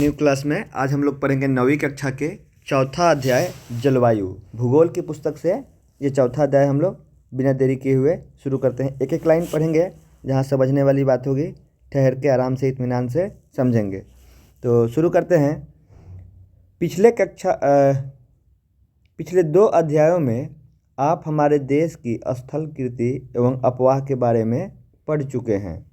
New class में आज हम लोग पढ़ेंगे 9वीं कक्षा के चौथा अध्याय जलवायु। भूगोल की पुस्तक से ये चौथा अध्याय हम लोग बिना देरी किए हुए शुरू करते हैं। एक एक लाइन पढ़ेंगे, जहाँ समझने वाली बात होगी ठहर के आराम से इत्मीनान से समझेंगे। तो शुरू करते हैं। पिछले 2 अध्यायों में आप हमारे देश की स्थल कीर्ति एवं अफवाह के बारे में पढ़ चुके हैं।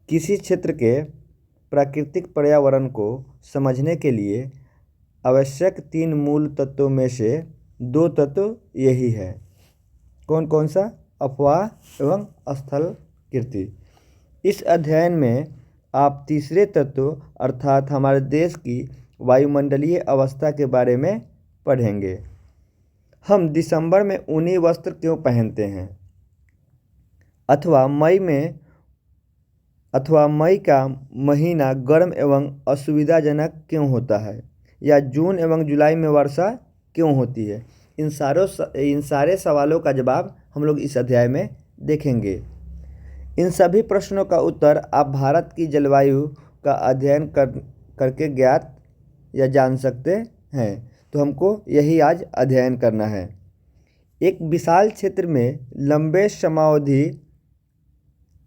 किसी क्षेत्र के प्राकृतिक पर्यावरण को समझने के लिए आवश्यक 3 मूल तत्वों में से 2 तत्व यही है। कौन कौन सा? अफवाह एवं स्थल कीर्ति। इस अध्ययन में आप तीसरे तत्व अर्थात हमारे देश की वायुमंडलीय अवस्था के बारे में पढ़ेंगे। हम दिसंबर में ऊनी वस्त्र क्यों पहनते हैं, अथवा मई का महीना गर्म एवं असुविधाजनक क्यों होता है, या जून एवं जुलाई में वर्षा क्यों होती है। इन सारे सवालों का जवाब हम लोग इस अध्याय में देखेंगे। इन सभी प्रश्नों का उत्तर आप भारत की जलवायु का अध्ययन करके ज्ञात या जान सकते हैं। तो हमको यही आज अध्ययन करना है। एक विशाल क्षेत्र में लंबे समयावधि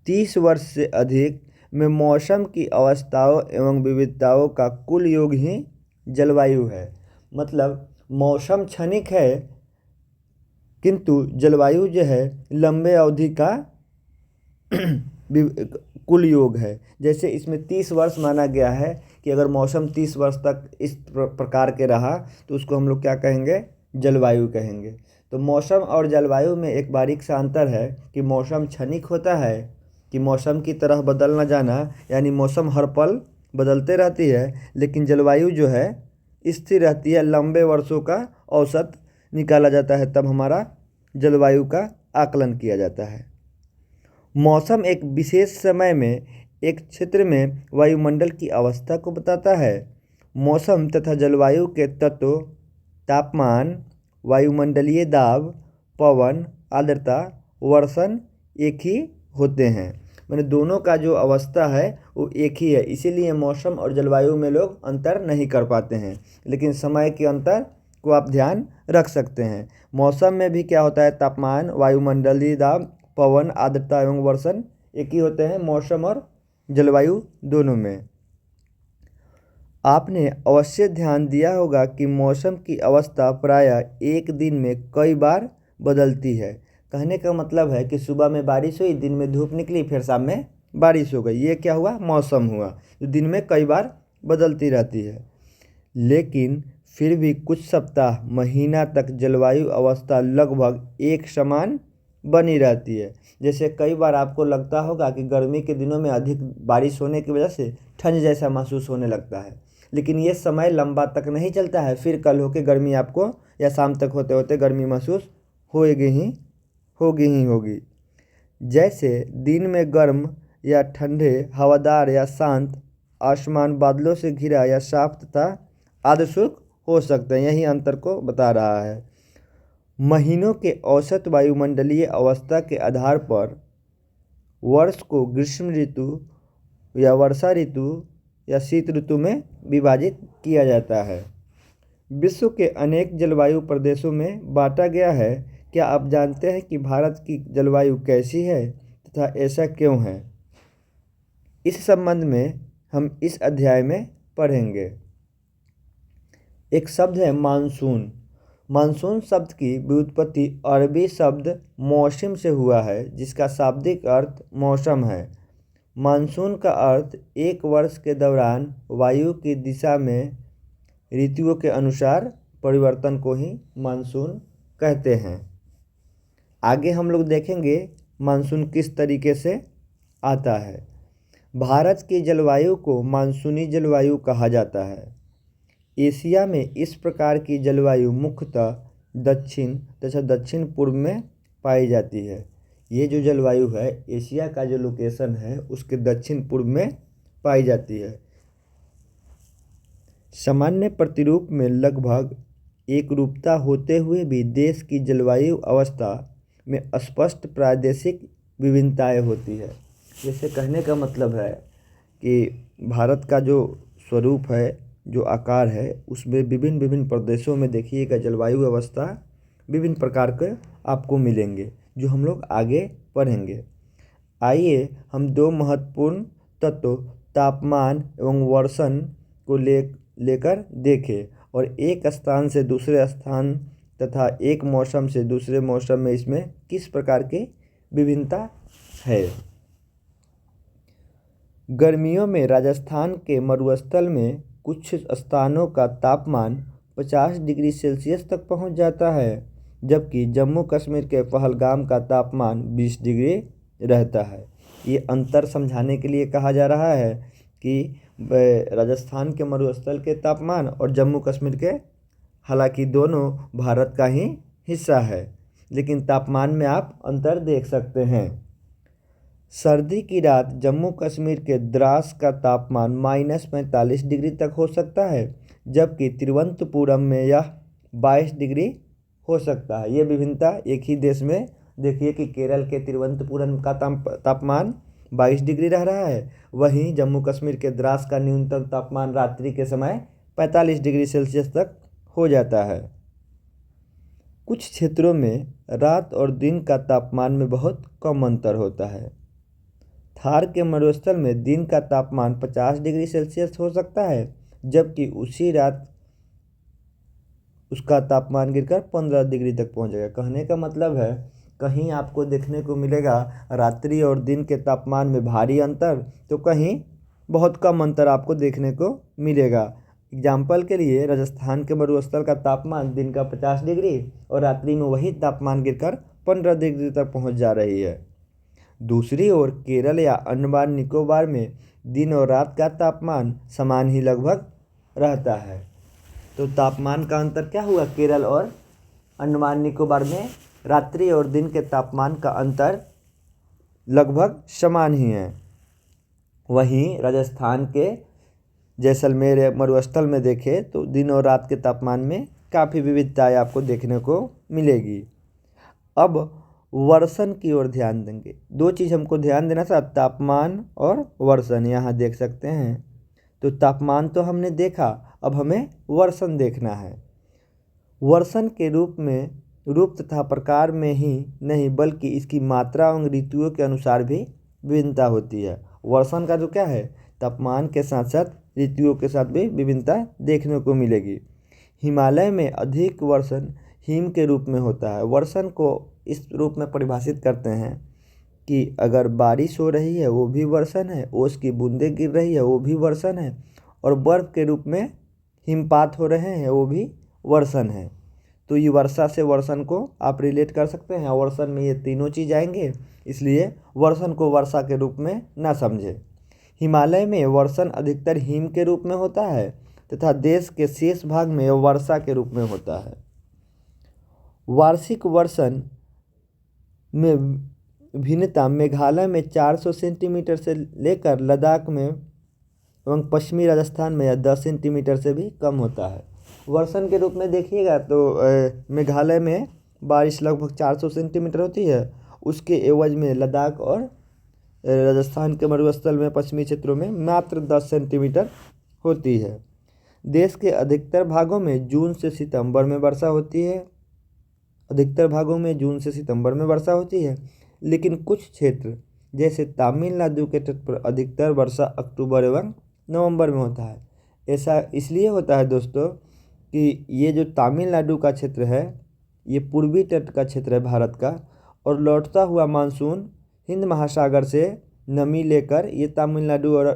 30 वर्ष से अधिक में मौसम की अवस्थाओं एवं विविधताओं का कुल योग ही जलवायु है। मतलब मौसम क्षणिक है, किंतु जलवायु जो है लंबे अवधि का कुल योग है। जैसे इसमें 30 वर्ष माना गया है कि अगर मौसम 30 वर्ष तक इस प्रकार के रहा तो उसको हम लोग क्या कहेंगे? जलवायु कहेंगे। तो मौसम और जलवायु में एक बारीक सा अंतर है कि मौसम क्षणिक होता है कि मौसम की तरह बदल न जाना, यानी मौसम हर पल बदलते रहती है, लेकिन जलवायु जो है स्थिर रहती है। लंबे वर्षों का औसत निकाला जाता है, तब हमारा जलवायु का आकलन किया जाता है। मौसम एक विशेष समय में एक क्षेत्र में वायुमंडल की अवस्था को बताता है। मौसम तथा जलवायु के तत्व तापमान, वायुमंडलीय दाब, पवन, आर्द्रता, वर्षण एक ही होते हैं। मैंने दोनों का जो अवस्था है वो एक ही है, इसीलिए मौसम और जलवायु में लोग अंतर नहीं कर पाते हैं, लेकिन समय के अंतर को आप ध्यान रख सकते हैं। मौसम में भी क्या होता है? तापमान, वायुमंडलीय दाब, पवन, आर्द्रता एवं वर्षण एक ही होते हैं, मौसम और जलवायु दोनों में। आपने अवश्य ध्यान दिया होगा कि मौसम की अवस्था प्रायः एक दिन में कई बार बदलती है। कहने का मतलब है कि सुबह में बारिश हुई, दिन में धूप निकली, फिर शाम में बारिश हो गई। ये क्या हुआ? मौसम हुआ, जो दिन में कई बार बदलती रहती है। लेकिन फिर भी कुछ सप्ताह, महीना तक जलवायु अवस्था लगभग एक समान बनी रहती है। जैसे कई बार आपको लगता होगा कि गर्मी के दिनों में अधिक बारिश होने की वजह से ठंड जैसा महसूस होने लगता है, लेकिन ये समय लंबा तक नहीं चलता है। फिर कल होके गर्मी आपको, या शाम तक होते होते गर्मी महसूस होगी। जैसे दिन में गर्म या ठंडे, हवादार या शांत, आसमान बादलों से घिरा या साफ तथा आर्द्र हो सकते हैं। यही अंतर को बता रहा है। महीनों के औसत वायुमंडलीय अवस्था के आधार पर वर्ष को ग्रीष्म ऋतु या वर्षा ऋतु या शीत ऋतु में विभाजित किया जाता है। विश्व के अनेक जलवायु प्रदेशों में बांटा गया है। क्या आप जानते हैं कि भारत की जलवायु कैसी है तथा ऐसा क्यों है? इस संबंध में हम इस अध्याय में पढ़ेंगे। एक शब्द है मानसून। मानसून शब्द की व्युत्पत्ति अरबी शब्द मौसम से हुआ है, जिसका शाब्दिक अर्थ मौसम है। मानसून का अर्थ एक वर्ष के दौरान वायु की दिशा में ऋतुओं के अनुसार परिवर्तन को ही मानसून कहते हैं। आगे हम लोग देखेंगे मानसून किस तरीके से आता है। भारत की जलवायु को मानसूनी जलवायु कहा जाता है। एशिया में इस प्रकार की जलवायु मुख्यतः दक्षिण तथा दक्षिण पूर्व में पाई जाती है। ये जो जलवायु है एशिया का जो लोकेशन है उसके दक्षिण पूर्व में पाई जाती है। सामान्य प्रतिरूप में लगभग एक रूपता होते हुए भी देश की जलवायु अवस्था में स्पष्ट प्रादेशिक विभिन्नताएं होती है। जैसे कहने का मतलब है कि भारत का जो स्वरूप है, जो आकार है, उसमें विभिन्न विभिन्न प्रदेशों में देखिएगा जलवायु व्यवस्था विभिन्न प्रकार के आपको मिलेंगे, जो हम लोग आगे पढ़ेंगे। आइए हम दो महत्वपूर्ण तत्व तापमान एवं वर्षण को लेकर देखें और एक स्थान से दूसरे स्थान तथा एक मौसम से दूसरे मौसम में इसमें किस प्रकार की विभिन्नता है। गर्मियों में राजस्थान के मरुस्थल में कुछ स्थानों का तापमान 50 डिग्री सेल्सियस तक पहुंच जाता है, जबकि जम्मू कश्मीर के पहलगाम का तापमान 20 डिग्री रहता है। ये अंतर समझाने के लिए कहा जा रहा है कि राजस्थान के मरुस्थल के तापमान और जम्मू कश्मीर के, हालांकि दोनों भारत का ही हिस्सा है, लेकिन तापमान में आप अंतर देख सकते हैं। सर्दी की रात जम्मू कश्मीर के द्रास का तापमान -45 डिग्री तक हो सकता है, जबकि तिरुवनंतपुरम में यह 22 डिग्री हो सकता है। ये विभिन्नता एक ही देश में देखिए कि केरल के तिरुवनंतपुरम का तापमान 22 डिग्री रह रहा है, वहीं जम्मू कश्मीर के द्रास का न्यूनतम तापमान रात्रि के समय 45 डिग्री सेल्सियस तक हो जाता है। कुछ क्षेत्रों में रात और दिन का तापमान में बहुत कम अंतर होता है। थार के मरुस्थल में दिन का तापमान 50 डिग्री सेल्सियस हो सकता है, जबकि उसी रात उसका तापमान गिरकर 15 डिग्री तक पहुंचेगा। कहने का मतलब है कहीं आपको देखने को मिलेगा रात्रि और दिन के तापमान में भारी अंतर, तो कहीं बहुत कम अंतर आपको देखने को मिलेगा। एग्जाम्पल के लिए राजस्थान के मरुस्थल का तापमान दिन का 50 डिग्री और रात्रि में वही तापमान गिरकर 15 डिग्री तक पहुंच जा रही है। दूसरी ओर केरल या अंडमान निकोबार में दिन और रात का तापमान समान ही लगभग रहता है। तो तापमान का अंतर क्या हुआ, केरल और अंडमान निकोबार में रात्रि और दिन के तापमान का अंतर लगभग समान ही है। वहीं राजस्थान के जैसलमेर मरुस्थल में देखें तो दिन और रात के तापमान में काफ़ी विविधताएं आपको देखने को मिलेगी। अब वर्षण की ओर ध्यान देंगे। दो चीज़ हमको ध्यान देना था, तापमान और वर्षण। यहाँ देख सकते हैं, तो तापमान तो हमने देखा, अब हमें वर्षण देखना है। वर्षण के रूप तथा प्रकार में ही नहीं बल्कि इसकी मात्रा और ऋतुओं के अनुसार भी विभिन्नता होती है। वर्षण का जो क्या है, तापमान के साथ साथ ऋतुओं के साथ भी विभिन्नता देखने को मिलेगी। हिमालय में अधिक वर्षण हिम के रूप में होता है। वर्षण को इस रूप में परिभाषित करते हैं कि अगर बारिश हो रही है वो भी वर्षण है, ओस की बूंदें गिर रही है वो भी वर्षण है, और बर्फ़ के रूप में हिमपात हो रहे हैं वो भी वर्षण है। तो ये वर्षा से वर्षण को आप रिलेट कर सकते हैं। वर्षण में ये तीनों चीज़ आएंगे, इसलिए वर्षण को वर्षा के रूप में ना समझें। हिमालय में वर्षण अधिकतर हिम के रूप में होता है तथा देश के शेष भाग में वर्षा के रूप में होता है। वार्षिक वर्षण में भिन्नता मेघालय में 400 सेंटीमीटर से लेकर लद्दाख में एवं पश्चिमी राजस्थान में 10 सेंटीमीटर से भी कम होता है। वर्षण के रूप में देखिएगा तो मेघालय में बारिश लगभग 400 सेंटीमीटर होती है, उसके एवज में लद्दाख और राजस्थान के मरुस्थल में पश्चिमी क्षेत्रों में मात्र 10 सेंटीमीटर होती है। देश के अधिकतर भागों में जून से सितंबर में वर्षा होती है। लेकिन कुछ क्षेत्र जैसे तमिलनाडु के तट पर अधिकतर वर्षा अक्टूबर एवं नवंबर में होता है। ऐसा इसलिए होता है दोस्तों कि ये जो तमिलनाडु का क्षेत्र है ये पूर्वी तट का क्षेत्र है भारत का, और लौटता हुआ मानसून हिंद महासागर से नमी लेकर ये तमिलनाडु और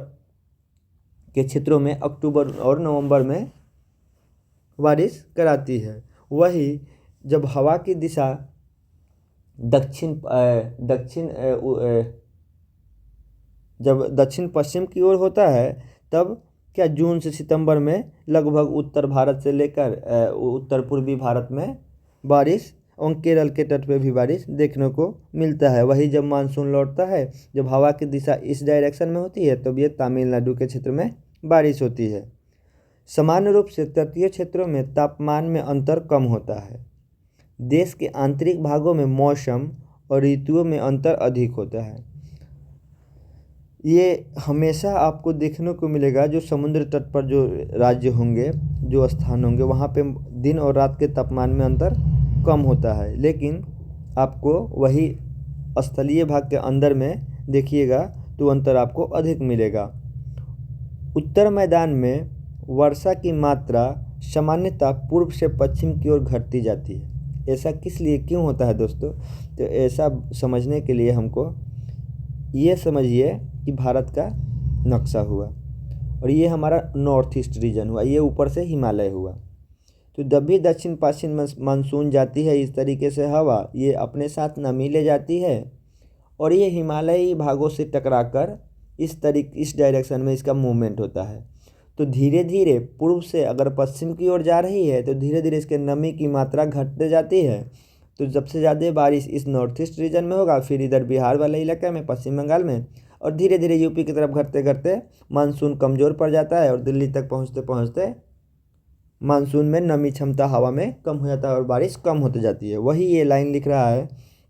के क्षेत्रों में अक्टूबर और नवंबर में बारिश कराती है। वही जब हवा की दिशा जब दक्षिण पश्चिम की ओर होता है तब क्या जून से सितंबर में लगभग उत्तर भारत से लेकर उत्तर पूर्वी भारत में बारिश और केरल के तट पे भी बारिश देखने को मिलता है। वही जब मानसून लौटता है, जब हवा की दिशा इस डायरेक्शन में होती है तब ये तमिलनाडु के क्षेत्र में बारिश होती है। सामान्य रूप से तटीय क्षेत्रों में तापमान में अंतर कम होता है। देश के आंतरिक भागों में मौसम और ऋतुओं में अंतर अधिक होता है। ये हमेशा आपको देखने को मिलेगा, जो समुद्र तट पर जो राज्य होंगे, जो स्थान होंगे, वहाँ पे दिन और रात के तापमान में अंतर कम होता है, लेकिन आपको वही स्थलीय भाग के अंदर में देखिएगा तो अंतर आपको अधिक मिलेगा। उत्तर मैदान में वर्षा की मात्रा सामान्यतः पूर्व से पश्चिम की ओर घटती जाती है। ऐसा किस लिए क्यों होता है दोस्तों? तो ऐसा समझने के लिए हमको ये समझिए कि भारत का नक्शा हुआ और ये हमारा नॉर्थ ईस्ट रीजन हुआ, ये ऊपर से हिमालय हुआ। तो जब भी दक्षिण पश्चिम मानसून जाती है इस तरीके से हवा, ये अपने साथ नमी ले जाती है और ये हिमालयी भागों से टकराकर इस डायरेक्शन में इसका मूवमेंट होता है। तो धीरे धीरे पूर्व से अगर पश्चिम की ओर जा रही है तो धीरे धीरे इसके नमी की मात्रा घटते जाती है। तो सबसे ज़्यादा बारिश इस नॉर्थ ईस्ट रीजन में होगा, फिर इधर बिहार वाले इलाके में, पश्चिम बंगाल में, और धीरे धीरे यूपी की तरफ घटते घटते मानसून कमज़ोर पड़ जाता है और दिल्ली तक पहुँचते पहुँचते मानसून में नमी क्षमता हवा में कम हो जाता है और बारिश कम होती जाती है। वही ये लाइन लिख रहा है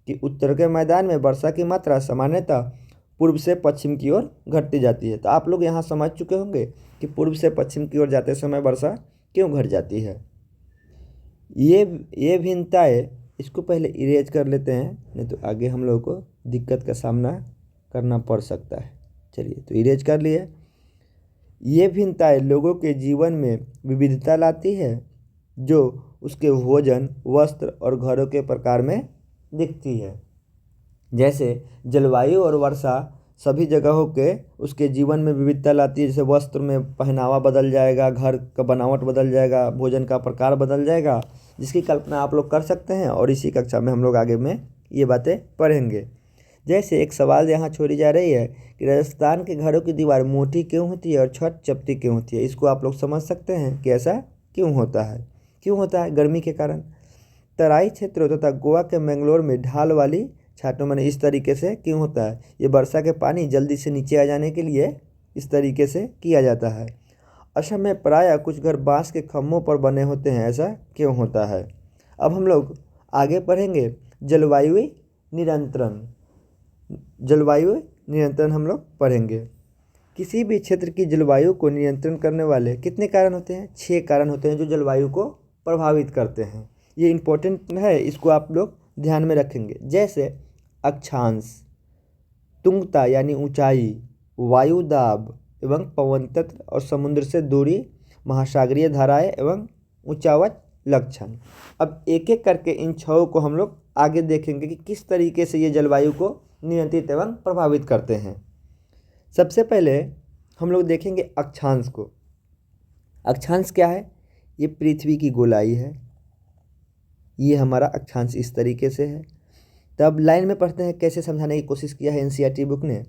कि उत्तर के मैदान में वर्षा की मात्रा सामान्यतः पूर्व से पश्चिम की ओर घटती जाती है। तो आप लोग यहाँ समझ चुके होंगे कि पूर्व से पश्चिम की ओर जाते समय वर्षा क्यों घट जाती है। ये भिन्नताएँ, इसको पहले इरेज कर लेते हैं, नहीं तो आगे हम लोगों को दिक्कत का सामना करना पड़ सकता है। चलिए, तो इरेज कर लिए। ये भिन्नताएँ लोगों के जीवन में विविधता लाती है, जो उसके भोजन, वस्त्र और घरों के प्रकार में दिखती है। जैसे जलवायु और वर्षा सभी जगहों के उसके जीवन में विविधता लाती है। जैसे वस्त्र में पहनावा बदल जाएगा, घर का बनावट बदल जाएगा, भोजन का प्रकार बदल जाएगा, जिसकी कल्पना आप लोग कर सकते हैं और इसी कक्षा में हम लोग आगे में ये बातें पढ़ेंगे। जैसे एक सवाल यहाँ छोड़ी जा रही है कि राजस्थान के घरों की दीवार मोटी क्यों होती है और छत चपटी क्यों होती है। इसको आप लोग समझ सकते हैं कि ऐसा क्यों होता है। क्यों होता है? गर्मी के कारण। तराई क्षेत्रों तथा गोवा के मैंगलोर में ढाल वाली छाटों में इस तरीके से क्यों होता है? ये वर्षा के पानी जल्दी से नीचे आ जाने के लिए इस तरीके से किया जाता है। असम में प्रायः कुछ घर बांस के खम्भों पर बने होते हैं, ऐसा क्यों होता है? अब हम लोग आगे पढ़ेंगे जलवायु नियंत्रण। जलवायु नियंत्रण हम लोग पढ़ेंगे। किसी भी क्षेत्र की जलवायु को नियंत्रण करने वाले कितने कारण होते हैं? 6 कारण होते हैं जो जलवायु को प्रभावित करते हैं। ये इम्पोर्टेंट है, इसको आप लोग ध्यान में रखेंगे। जैसे अक्षांश, तुंगता यानी ऊंचाई, वायु दाब एवं पवन तत्व और समुद्र से दूरी, महासागरीय धाराएं एवं ऊंचावच लक्षण। अब एक एक करके इन 6 को हम लोग आगे देखेंगे कि किस तरीके से ये जलवायु को नियंत्रित एवं प्रभावित करते हैं। सबसे पहले हम लोग देखेंगे अक्षांश को। अक्षांश क्या है? ये पृथ्वी की गोलाई है। ये हमारा अक्षांश इस तरीके से है। तब लाइन में पढ़ते हैं, कैसे समझाने की कोशिश किया है एनसीईआरटी बुक ने।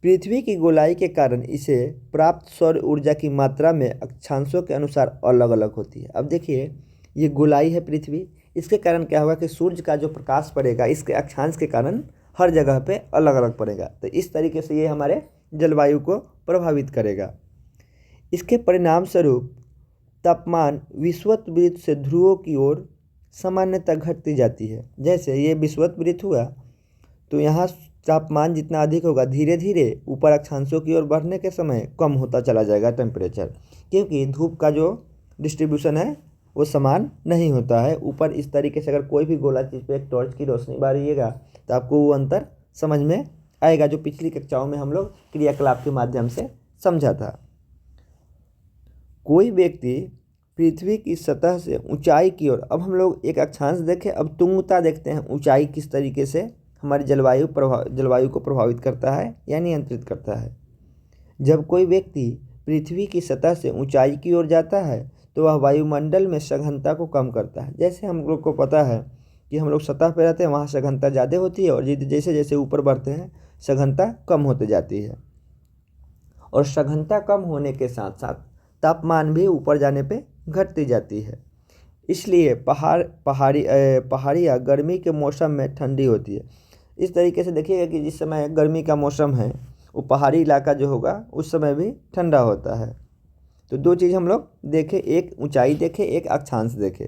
पृथ्वी की गोलाई के कारण इसे प्राप्त सौर ऊर्जा की मात्रा में अक्षांशों के अनुसार अलग अलग होती है। अब देखिए, ये गोलाई है पृथ्वी, इसके कारण क्या होगा कि सूर्य का जो प्रकाश पड़ेगा इसके अक्षांश के कारण हर जगह पे अलग अलग पड़ेगा। तो इस तरीके से ये हमारे जलवायु को प्रभावित करेगा। इसके परिणाम स्वरूप तापमान विषुवत वृत्त से ध्रुवों की ओर सामान्यतः घटती जाती है। जैसे ये विषुवत वृत्त हुआ तो यहाँ तापमान जितना अधिक होगा, धीरे धीरे ऊपर अक्षांशों की ओर बढ़ने के समय कम होता चला जाएगा टेम्परेचर, क्योंकि धूप का जो डिस्ट्रीब्यूशन है वो समान नहीं होता है। ऊपर इस तरीके से अगर कोई भी गोला चीज़ पे एक टॉर्च की रोशनी मारिएगा तो आपको वो अंतर समझ में आएगा, जो पिछली कक्षाओं में हम लोग क्रियाकलाप के माध्यम से समझा था। कोई व्यक्ति पृथ्वी की सतह से ऊंचाई की ओर, अब हम लोग एक अक्षांश देखें, अब तुंगता देखते हैं, ऊंचाई किस तरीके से हमारी जलवायु को प्रभावित करता है या नियंत्रित करता है। जब कोई व्यक्ति पृथ्वी की सतह से ऊंचाई की ओर जाता है तो वह वायुमंडल में सघनता को कम करता है। जैसे हम लोग को पता है कि हम लोग सतह पर रहते हैं, वहाँ सघनता ज़्यादा होती है और जैसे जैसे ऊपर बढ़ते हैं सघनता कम होती जाती है। और सघनता कम होने के साथ साथ तापमान भी ऊपर जाने पे घटती जाती है। इसलिए पहाड़ियाँ गर्मी के मौसम में ठंडी होती है। इस तरीके से देखिएगा कि जिस समय गर्मी का मौसम है वो पहाड़ी इलाका जो होगा उस समय भी ठंडा होता है। तो 2 चीज़ हम लोग देखें, एक ऊंचाई देखें, एक अक्षांश देखें।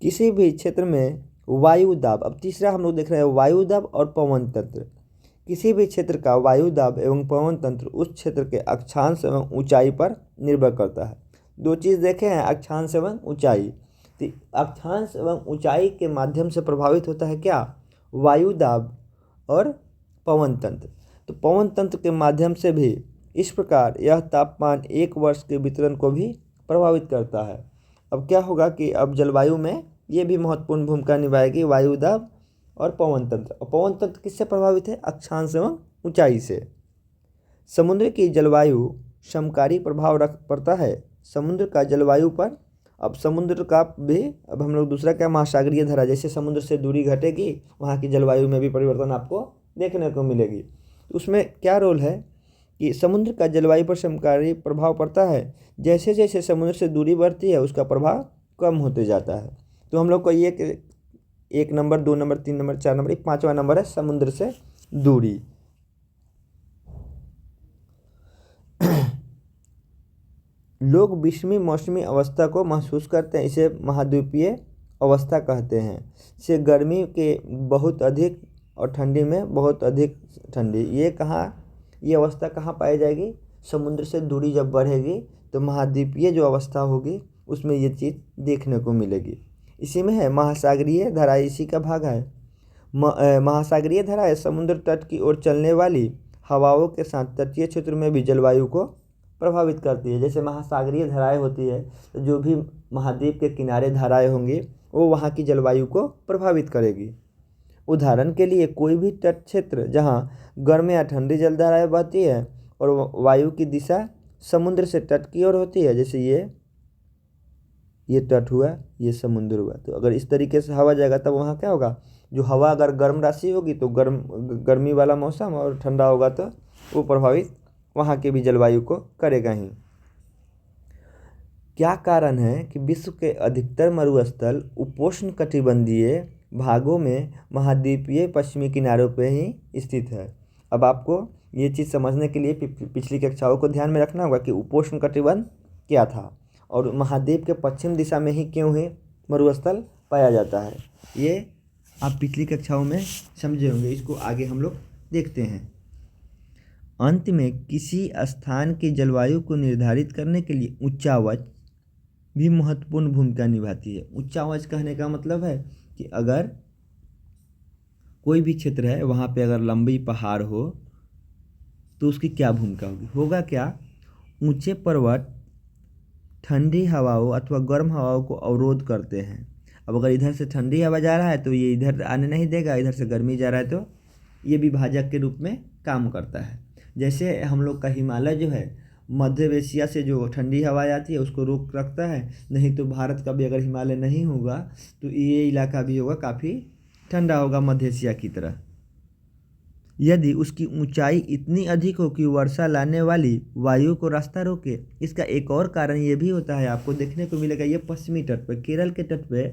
किसी भी क्षेत्र में वायु दाब, अब तीसरा हम लोग देख रहे हैं वायु दाब और पवन तंत्र। किसी भी क्षेत्र का वायु दाब एवं पवन तंत्र उस क्षेत्र के अक्षांश एवं ऊंचाई पर निर्भर करता है। दो चीज़ देखे हैं, अक्षांश एवं ऊंचाई। तो अक्षांश एवं ऊंचाई के माध्यम से प्रभावित होता है क्या, वायु दाब और पवन तंत्र। तो पवन तंत्र के माध्यम से भी इस प्रकार यह तापमान एक वर्ष के वितरण को भी प्रभावित करता है। अब क्या होगा कि अब जलवायु में ये भी महत्वपूर्ण भूमिका निभाएगी, वायु दाब और पवन तंत्र। और पवन तंत्र किससे प्रभावित है, अक्षांश एवं ऊंचाई से। समुद्र की जलवायु समकारी प्रभाव रख पड़ता है समुद्र का जलवायु पर। अब समुद्र का भी, अब हम लोग दूसरा क्या, महासागरीय धारा, जैसे समुद्र से दूरी घटेगी वहाँ की जलवायु में भी परिवर्तन आपको देखने को मिलेगी। तो उसमें क्या रोल है कि समुद्र का जलवायु पर समकारी प्रभाव पड़ता है। जैसे जैसे समुद्र से दूरी बढ़ती है उसका प्रभाव कम होते जाता है। तो हम लोग को ये 1 नंबर, 2 नंबर, 3 नंबर, 4 नंबर, 5वां नंबर है समुद्र से दूरी। लोग विषमी मौसमी अवस्था को महसूस करते हैं, इसे महाद्वीपीय अवस्था कहते हैं। इसे गर्मी के बहुत अधिक और ठंडी में बहुत अधिक ठंडी, ये अवस्था कहाँ पाई जाएगी, समुद्र से दूरी जब बढ़ेगी तो महाद्वीपीय जो अवस्था होगी उसमें ये चीज़ देखने को मिलेगी। इसी में है महासागरीय धारा, इसी का भाग है। महासागरीय धाराएं समुद्र तट की ओर चलने वाली हवाओं के साथ तटीय क्षेत्र में भी जलवायु को प्रभावित करती है। जैसे महासागरीय धाराएं होती है तो जो भी महाद्वीप के किनारे धाराएं होंगी वो वहाँ की जलवायु को प्रभावित करेगी। उदाहरण के लिए कोई भी तट क्षेत्र जहाँ गर्म या ठंडी जलधाराएं बहती है और वायु की दिशा समुद्र से तट की ओर होती है, जैसे ये तट हुआ, ये समुद्र हुआ। तो अगर इस तरीके से हवा जाएगा तब वहाँ क्या होगा, जो हवा अगर गर्म राशि होगी तो गर्मी वाला मौसम, और ठंडा होगा तो वो प्रभावित वहाँ के भी जलवायु को करेगा ही। क्या कारण है कि विश्व के अधिकतर मरुस्थल उपोष्ण कटिबंधीय भागों में महाद्वीपीय पश्चिमी किनारों पर ही स्थित है। अब आपको ये चीज़ समझने के लिए पिछली कक्षाओं को ध्यान में रखना होगा कि उपोष्ण कटिबंध क्या था और महाद्वीप के पश्चिम दिशा में ही क्यों है मरुस्थल पाया जाता है। ये आप पिछली कक्षाओं में समझे होंगे, इसको आगे हम लोग देखते हैं। अंत में किसी स्थान की जलवायु को निर्धारित करने के लिए उच्चावच भी महत्वपूर्ण भूमिका निभाती है। उच्चावच कहने का मतलब है कि अगर कोई भी क्षेत्र है वहाँ पे अगर लंबी पहाड़ हो तो उसकी क्या भूमिका होगी, होगा क्या, ऊंचे पर्वत ठंडी हवाओं अथवा गर्म हवाओं को अवरोध करते हैं। अब अगर इधर से ठंडी हवा जा रहा है तो ये इधर आने नहीं देगा, इधर से गर्मी जा रहा है तो ये विभाजक के रूप में काम करता है। जैसे हम लोग का हिमालय जो है मध्य एशिया से जो ठंडी हवा आती है उसको रोक रखता है, नहीं तो भारत का भी अगर हिमालय नहीं होगा तो ये इलाका भी होगा काफ़ी ठंडा होगा मध्य एशिया की तरह। यदि उसकी ऊंचाई इतनी अधिक हो कि वर्षा लाने वाली वायु को रास्ता रोके। इसका एक और कारण ये भी होता है, आपको देखने को मिलेगा, ये पश्चिमी तट पर, केरल के तट पे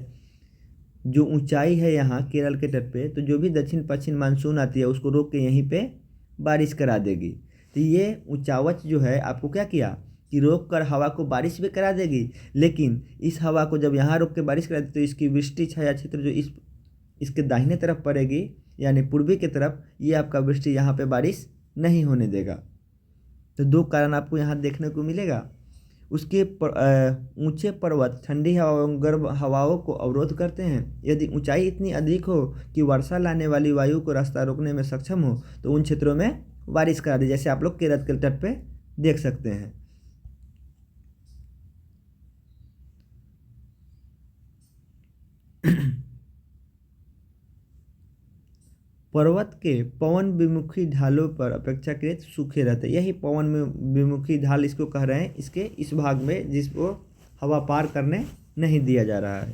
जो ऊंचाई है यहाँ केरल के तट पे, तो जो भी दक्षिण पश्चिम मानसून आती है उसको रोक के यहीं पे बारिश करा देगी। तो ये ऊंचावच जो है आपको क्या किया कि रोक कर हवा को बारिश भी करा देगी, लेकिन इस हवा को जब यहाँ रोक के बारिश करा देगी तो इसकी वृष्टि छाया क्षेत्र जो इसके दाहिने तरफ पड़ेगी यानी पूर्वी की तरफ, ये आपका वृष्टि यहाँ पे बारिश नहीं होने देगा। तो दो कारण आपको यहाँ देखने को मिलेगा। उसके ऊंचे पर्वत ठंडी हवा एवं गर्म हवाओं को अवरोध करते हैं। यदि ऊंचाई इतनी अधिक हो कि वर्षा लाने वाली वायु को रास्ता रोकने में सक्षम हो तो उन क्षेत्रों में बारिश करा दी, जैसे आप लोग केरल के तट पे देख सकते हैं। पर्वत के पवन विमुखी ढालों पर अपेक्षाकृत सूखे रहते हैं। यही पवन विमुखी ढाल इसको कह रहे हैं, इसके इस भाग में जिसको हवा पार करने नहीं दिया जा रहा है।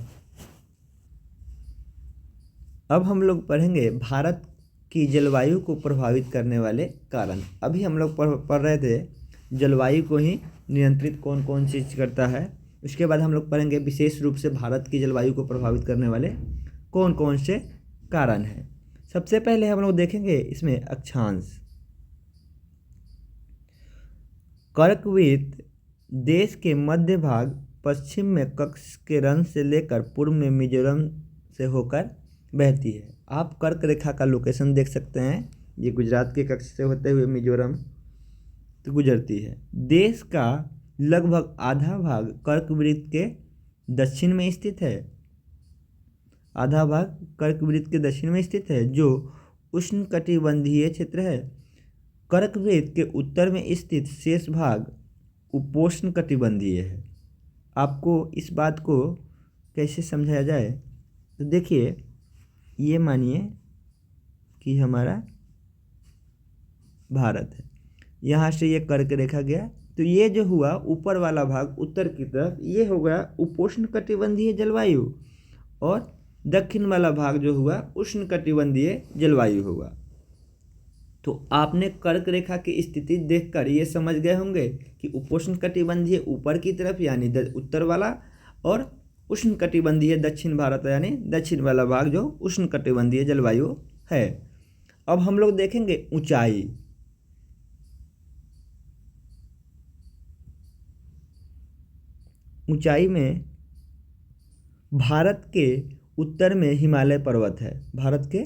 अब हम लोग पढ़ेंगे भारत की जलवायु को प्रभावित करने वाले कारण। अभी हम लोग पढ़ रहे थे जलवायु को ही नियंत्रित कौन कौन चीज़ करता है। उसके बाद हम लोग पढ़ेंगे विशेष रूप से भारत की जलवायु को प्रभावित करने वाले कौन कौन से कारण हैं। सबसे पहले हम लोग देखेंगे इसमें अक्षांश। कर्कवृत्त देश के मध्य भाग पश्चिम में कच्छ के रण से लेकर पूर्व में मिजोरम से होकर बहती है। आप कर्क रेखा का लोकेशन देख सकते हैं, ये गुजरात के कच्छ से होते हुए मिजोरम तो गुजरती है। देश का लगभग आधा भाग कर्कवृत्त के दक्षिण में स्थित है। आधा भाग कर्कवृत्त के दक्षिण में स्थित है जो उष्णकटिबंधीय क्षेत्र है। कर्कवृत्त के उत्तर में स्थित शेष भाग उपोष्णकटिबंधीय है। आपको इस बात को कैसे समझाया जाए, तो देखिए, ये मानिए कि हमारा भारत है, यहाँ से ये कर्क रेखा गया, तो ये जो हुआ ऊपर वाला भाग उत्तर की तरफ, ये हो गया उपोष्णकटिबंधीय जलवायु, और दक्षिण वाला भाग जो हुआ उष्णकटिबंधीय जलवायु हुआ। तो आपने कर्क रेखा की स्थिति देखकर ये समझ गए होंगे कि उपोष्णकटिबंधीय ऊपर की तरफ यानी उत्तर वाला, और उष्णकटिबंधीय दक्षिण भारत यानी दक्षिण वाला भाग जो उष्णकटिबंधीय जलवायु है। अब हम लोग देखेंगे ऊंचाई। ऊंचाई में भारत के उत्तर में हिमालय पर्वत है। भारत के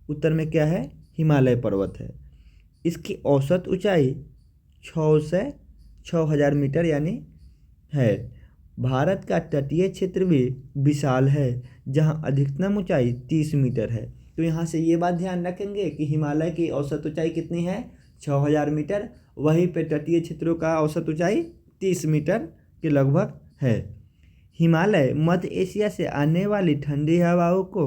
उत्तर में क्या है? हिमालय पर्वत है। इसकी औसत ऊंचाई 6 से 6000 मीटर यानी है। भारत का तटीय क्षेत्र भी विशाल है जहां अधिकतम ऊंचाई 30 मीटर है। तो यहाँ से ये बात ध्यान रखेंगे कि हिमालय की औसत ऊंचाई कितनी है? 6000 मीटर। वहीं पे तटीय क्षेत्रों का औसत ऊंचाई 30 मीटर के लगभग है। हिमालय मध्य एशिया से आने वाली ठंडी हवाओं को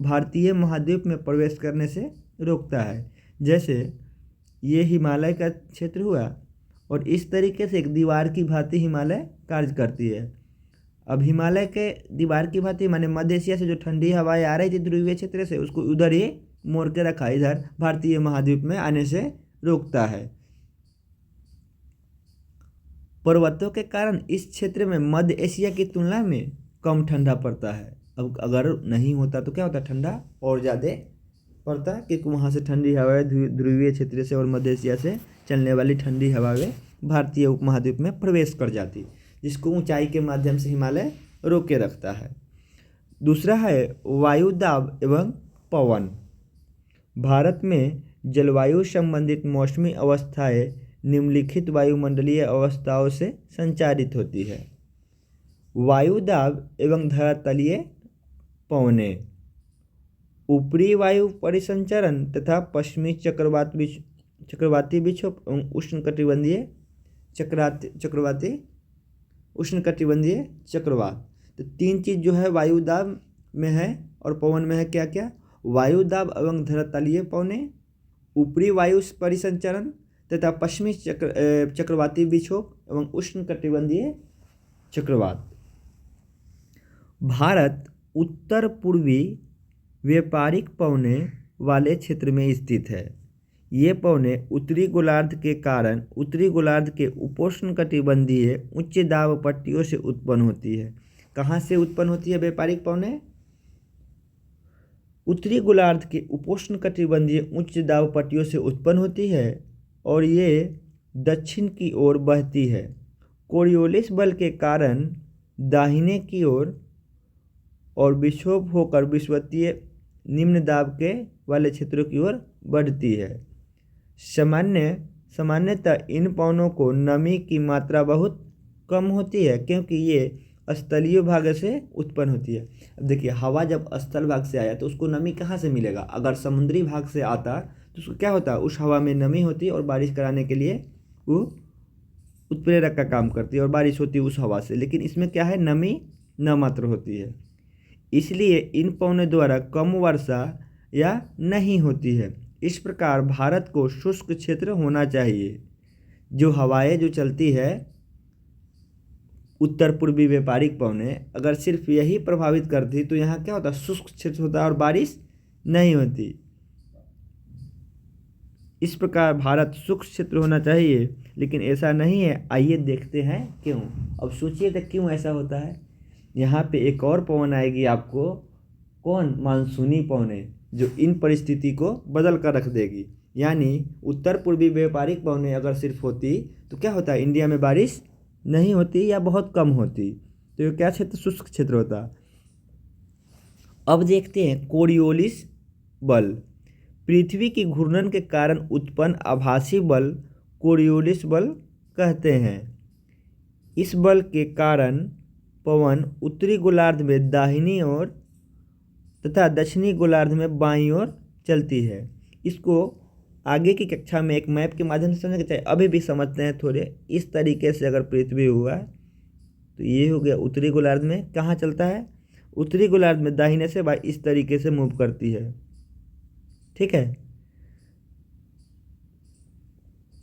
भारतीय महाद्वीप में प्रवेश करने से रोकता है। जैसे ये हिमालय का क्षेत्र हुआ, और इस तरीके से एक दीवार की भांति हिमालय कार्य करती है। अब हिमालय के दीवार की भांति माने मध्य एशिया से जो ठंडी हवाएं आ रही थी ध्रुवीय क्षेत्र से, उसको उधर ही मोड़ के रखा, इधर भारतीय महाद्वीप में आने से रोकता है। पर्वतों के कारण इस क्षेत्र में मध्य एशिया की तुलना में कम ठंडा पड़ता है। अब अगर नहीं होता तो क्या होता? ठंडा और ज़्यादा पड़ता, क्योंकि वहाँ से ठंडी हवाएं ध्रुवीय क्षेत्र से और मध्य एशिया से चलने वाली ठंडी हवाएं भारतीय उपमहाद्वीप में प्रवेश कर जाती, जिसको ऊंचाई के माध्यम से हिमालय रोके रखता है। दूसरा है वायु दाब एवं पवन। भारत में जलवायु संबंधित मौसमी अवस्थाएं निम्नलिखित वायुमंडलीय अवस्थाओं से संचारित होती है। वायु दाब एवं धरातलीय पवनें, ऊपरी वायु परिसंचरण तथा पश्चिमी चक्रवाती विक्षोभ एवं उष्णकटिबंधीय चक्रवात। तो तीन चीज़ जो है वायु दाब में है और पवन में है। क्या क्या? वायु दाब एवं धरातलीय पवनें, ऊपरी वायु परिसंचरण तथा पश्चिमी चक्रवाती विक्षोभ एवं उष्णकटिबंधीय चक्रवात। भारत उत्तर पूर्वी व्यापारिक पवनें वाले क्षेत्र में स्थित है। ये पवनें उत्तरी गोलार्ध के कारण उत्तरी गोलार्ध के उपोष्णकटिबंधीय उच्च दाब पट्टियों से उत्पन्न होती है। कहाँ से उत्पन्न होती है व्यापारिक पवनें? उत्तरी गोलार्ध के उपोष्णकटिबंधीय उच्च दाब पट्टियों से उत्पन्न होती है और ये दक्षिण की ओर बहती है। कोरियोलिस बल के कारण दाहिने की ओर और विक्षोभ होकर विषुवतीय निम्न दाब के वाले क्षेत्रों की ओर बढ़ती है। सामान्यतः इन पवनों को नमी की मात्रा बहुत कम होती है क्योंकि ये स्थलीय भाग से उत्पन्न होती है। अब देखिए, हवा जब स्थल भाग से आया तो उसको नमी कहाँ से मिलेगा? अगर समुद्री भाग से आता तो उसको क्या होता? उस हवा में नमी होती और बारिश कराने के लिए वो उत्प्रेरक का काम करती है और बारिश होती है उस हवा से। लेकिन इसमें क्या है? नमी नामात्र होती है, इसलिए इन पवनों द्वारा कम वर्षा या नहीं होती है। इस प्रकार भारत को शुष्क क्षेत्र होना चाहिए। जो हवाएं जो चलती है उत्तर पूर्वी व्यापारिक पवनें, अगर सिर्फ यही प्रभावित करती तो यहाँ क्या होता? शुष्क क्षेत्र होता और बारिश नहीं होती। इस प्रकार भारत शुष्क क्षेत्र होना चाहिए, लेकिन ऐसा नहीं है। आइए देखते हैं क्यों। अब सोचिए तो क्यों ऐसा होता है। यहाँ पे एक और पवन आएगी आपको, कौन? मानसूनी पवनें, जो इन परिस्थिति को बदल कर रख देगी। यानी उत्तर पूर्वी व्यापारिक पवनें अगर सिर्फ होती तो क्या होता? इंडिया में बारिश नहीं होती या बहुत कम होती। तो ये क्या क्षेत्र? शुष्क क्षेत्र होता। अब देखते हैं कोरियोलिस बल। पृथ्वी की घूर्णन के कारण उत्पन्न आभासी बल कोरियोलिस बल कहते हैं। इस बल के कारण पवन उत्तरी गोलार्ध में दाहिनी ओर तथा दक्षिणी गोलार्ध में बाईं ओर चलती है। इसको आगे की कक्षा में एक मैप के माध्यम से समझना चाहिए, अभी भी समझते हैं थोड़े। इस तरीके से अगर पृथ्वी हुआ तो ये हो गया उत्तरी गोलार्ध में कहाँ चलता है, उत्तरी गोलार्ध में दाहिने से बाएं इस तरीके से मूव करती है। ठीक है,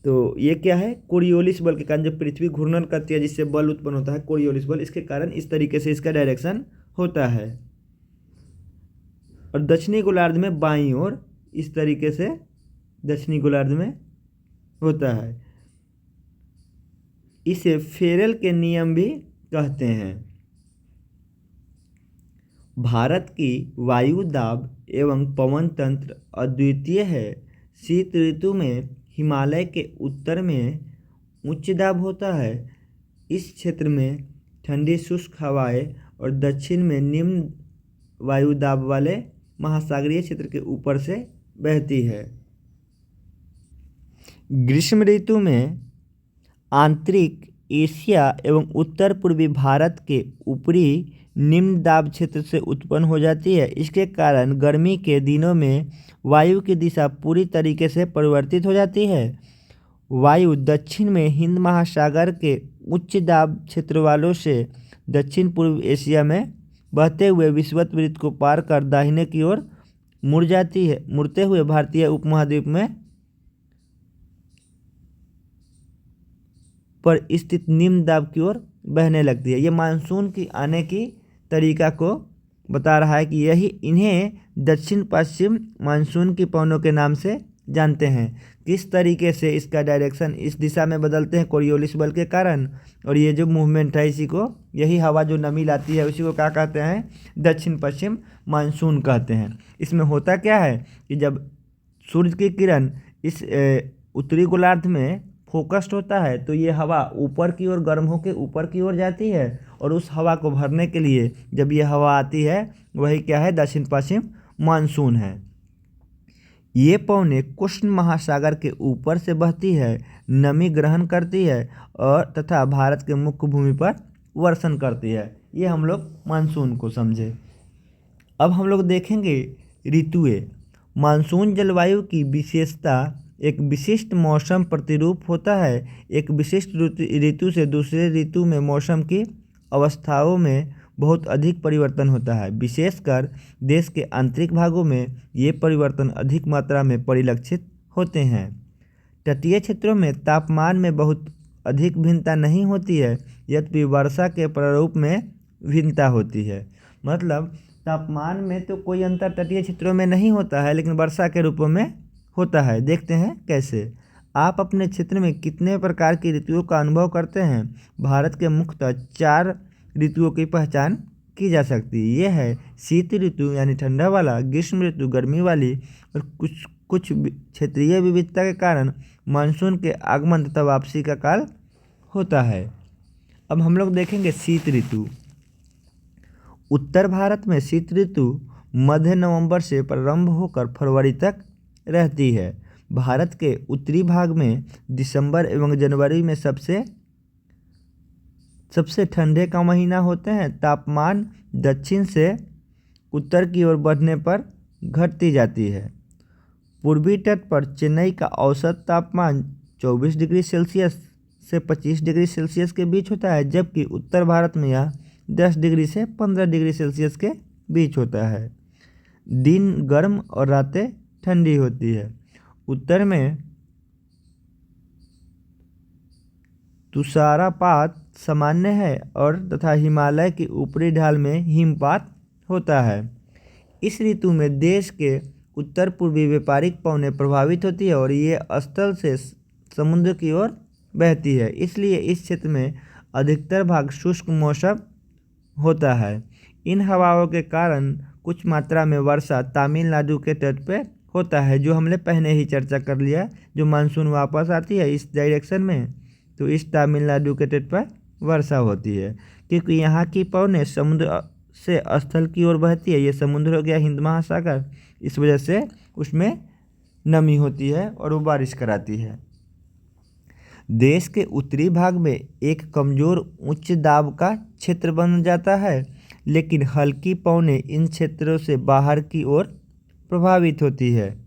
तो ये क्या है, कोरियोलिस बल के कारण जब पृथ्वी घूर्णन करती है जिससे बल उत्पन्न होता है कोरियोलिस बल, इसके कारण इस तरीके से इसका डायरेक्शन होता है। और दक्षिणी गोलार्ध में बाईं ओर इस तरीके से दक्षिणी गोलार्ध में होता है। इसे फेरेल के नियम भी कहते हैं। भारत की वायु दाब एवं पवन तंत्र अद्वितीय है। शीत ऋतु में हिमालय के उत्तर में उच्च दाब होता है। इस क्षेत्र में ठंडी शुष्क हवाएं और दक्षिण में निम्न वायु दाब वाले महासागरीय क्षेत्र के ऊपर से बहती है। ग्रीष्म ऋतु में आंतरिक एशिया एवं उत्तर पूर्वी भारत के ऊपरी निम्न दाब क्षेत्र से उत्पन्न हो जाती है। इसके कारण गर्मी के दिनों में वायु की दिशा पूरी तरीके से परिवर्तित हो जाती है। वायु दक्षिण में हिंद महासागर के उच्च दाब क्षेत्र वालों से दक्षिण पूर्व एशिया में बहते हुए विषुवत वृत्त को पार कर दाहिने की ओर मुड़ जाती है। मुड़ते हुए भारतीय उपमहाद्वीप में पर स्थित निम्न दाब की ओर बहने लगती है। ये मानसून की आने की तरीका को बता रहा है कि यही इन्हें दक्षिण पश्चिम मानसून की पवनों के नाम से जानते हैं। किस तरीके से इसका डायरेक्शन इस दिशा में बदलते हैं कोरियोलिस बल के कारण। और ये जो मूवमेंट है इसी को, यही हवा जो नमी लाती है उसी को क्या कहते हैं, दक्षिण पश्चिम मानसून कहते हैं। इसमें होता क्या है कि जब सूर्य की किरण इस उत्तरी गोलार्ध में फोकस्ड होता है तो ये हवा ऊपर की ओर गर्म होकर ऊपर की ओर जाती है। और उस हवा को भरने के लिए जब ये हवा आती है वही क्या है, दक्षिण पश्चिम मानसून है। ये पवनें कृष्ण महासागर के ऊपर से बहती है, नमी ग्रहण करती है और तथा भारत के मुख्य भूमि पर वर्षण करती है। ये हम लोग मानसून को समझे। अब हम लोग देखेंगे ऋतुएं। मानसून जलवायु की विशेषता एक विशिष्ट मौसम प्रतिरूप होता है। एक विशिष्ट ऋतु से दूसरे ऋतु में मौसम की अवस्थाओं में बहुत अधिक परिवर्तन होता है। विशेषकर देश के आंतरिक भागों में ये परिवर्तन अधिक मात्रा में परिलक्षित होते हैं। तटीय क्षेत्रों में तापमान में बहुत अधिक भिन्नता नहीं होती है, यद्यपि वर्षा के प्रारूप में भिन्नता होती है। मतलब तापमान में तो कोई अंतर तटीय क्षेत्रों में नहीं होता है, लेकिन वर्षा के रूपों में होता है। देखते हैं कैसे। आप अपने क्षेत्र में कितने प्रकार की ऋतुओं का अनुभव करते हैं। भारत के मुख्यतः 4 ऋतुओं की पहचान की जा सकती है। ये है शीत ऋतु यानी ठंडा वाला, ग्रीष्म ऋतु गर्मी वाली, और कुछ क्षेत्रीय विविधता के कारण मानसून के आगमन तथा वापसी का काल होता है। अब हम लोग देखेंगे शीत ऋतु। उत्तर भारत में शीत ऋतु मध्य नवंबर से प्रारंभ होकर फरवरी तक रहती है। भारत के उत्तरी भाग में दिसंबर एवं जनवरी में सबसे ठंडे का महीना होते हैं। तापमान दक्षिण से उत्तर की ओर बढ़ने पर घटती जाती है। पूर्वी तट पर चेन्नई का औसत तापमान 24 डिग्री सेल्सियस से 25 डिग्री सेल्सियस के बीच होता है, जबकि उत्तर भारत में यह 10 डिग्री से 15 डिग्री सेल्सियस के बीच होता है। दिन गर्म और रातें ठंडी होती है। उत्तर में तुषारपात सामान्य है और तथा हिमालय की ऊपरी ढाल में हिमपात होता है। इस ऋतु में देश के उत्तर पूर्वी व्यापारिक पवनें प्रभावित होती है और ये स्थल से समुद्र की ओर बहती है, इसलिए इस क्षेत्र में अधिकतर भाग शुष्क मौसम होता है। इन हवाओं के कारण कुछ मात्रा में वर्षा तमिलनाडु के तट पर होता है, जो हमने पहले ही चर्चा कर लिया। जो मानसून वापस आती है इस डायरेक्शन में तो इस तमिलनाडु के तट पर वर्षा होती है, क्योंकि यहाँ की पवनें समुद्र से स्थल की ओर बहती है। ये समुद्र हो गया हिंद महासागर, इस वजह से उसमें नमी होती है और वो बारिश कराती है। देश के उत्तरी भाग में एक कमजोर उच्च दाब का क्षेत्र बन जाता है, लेकिन हल्की पवनें इन क्षेत्रों से बाहर की ओर प्रभावित होती है।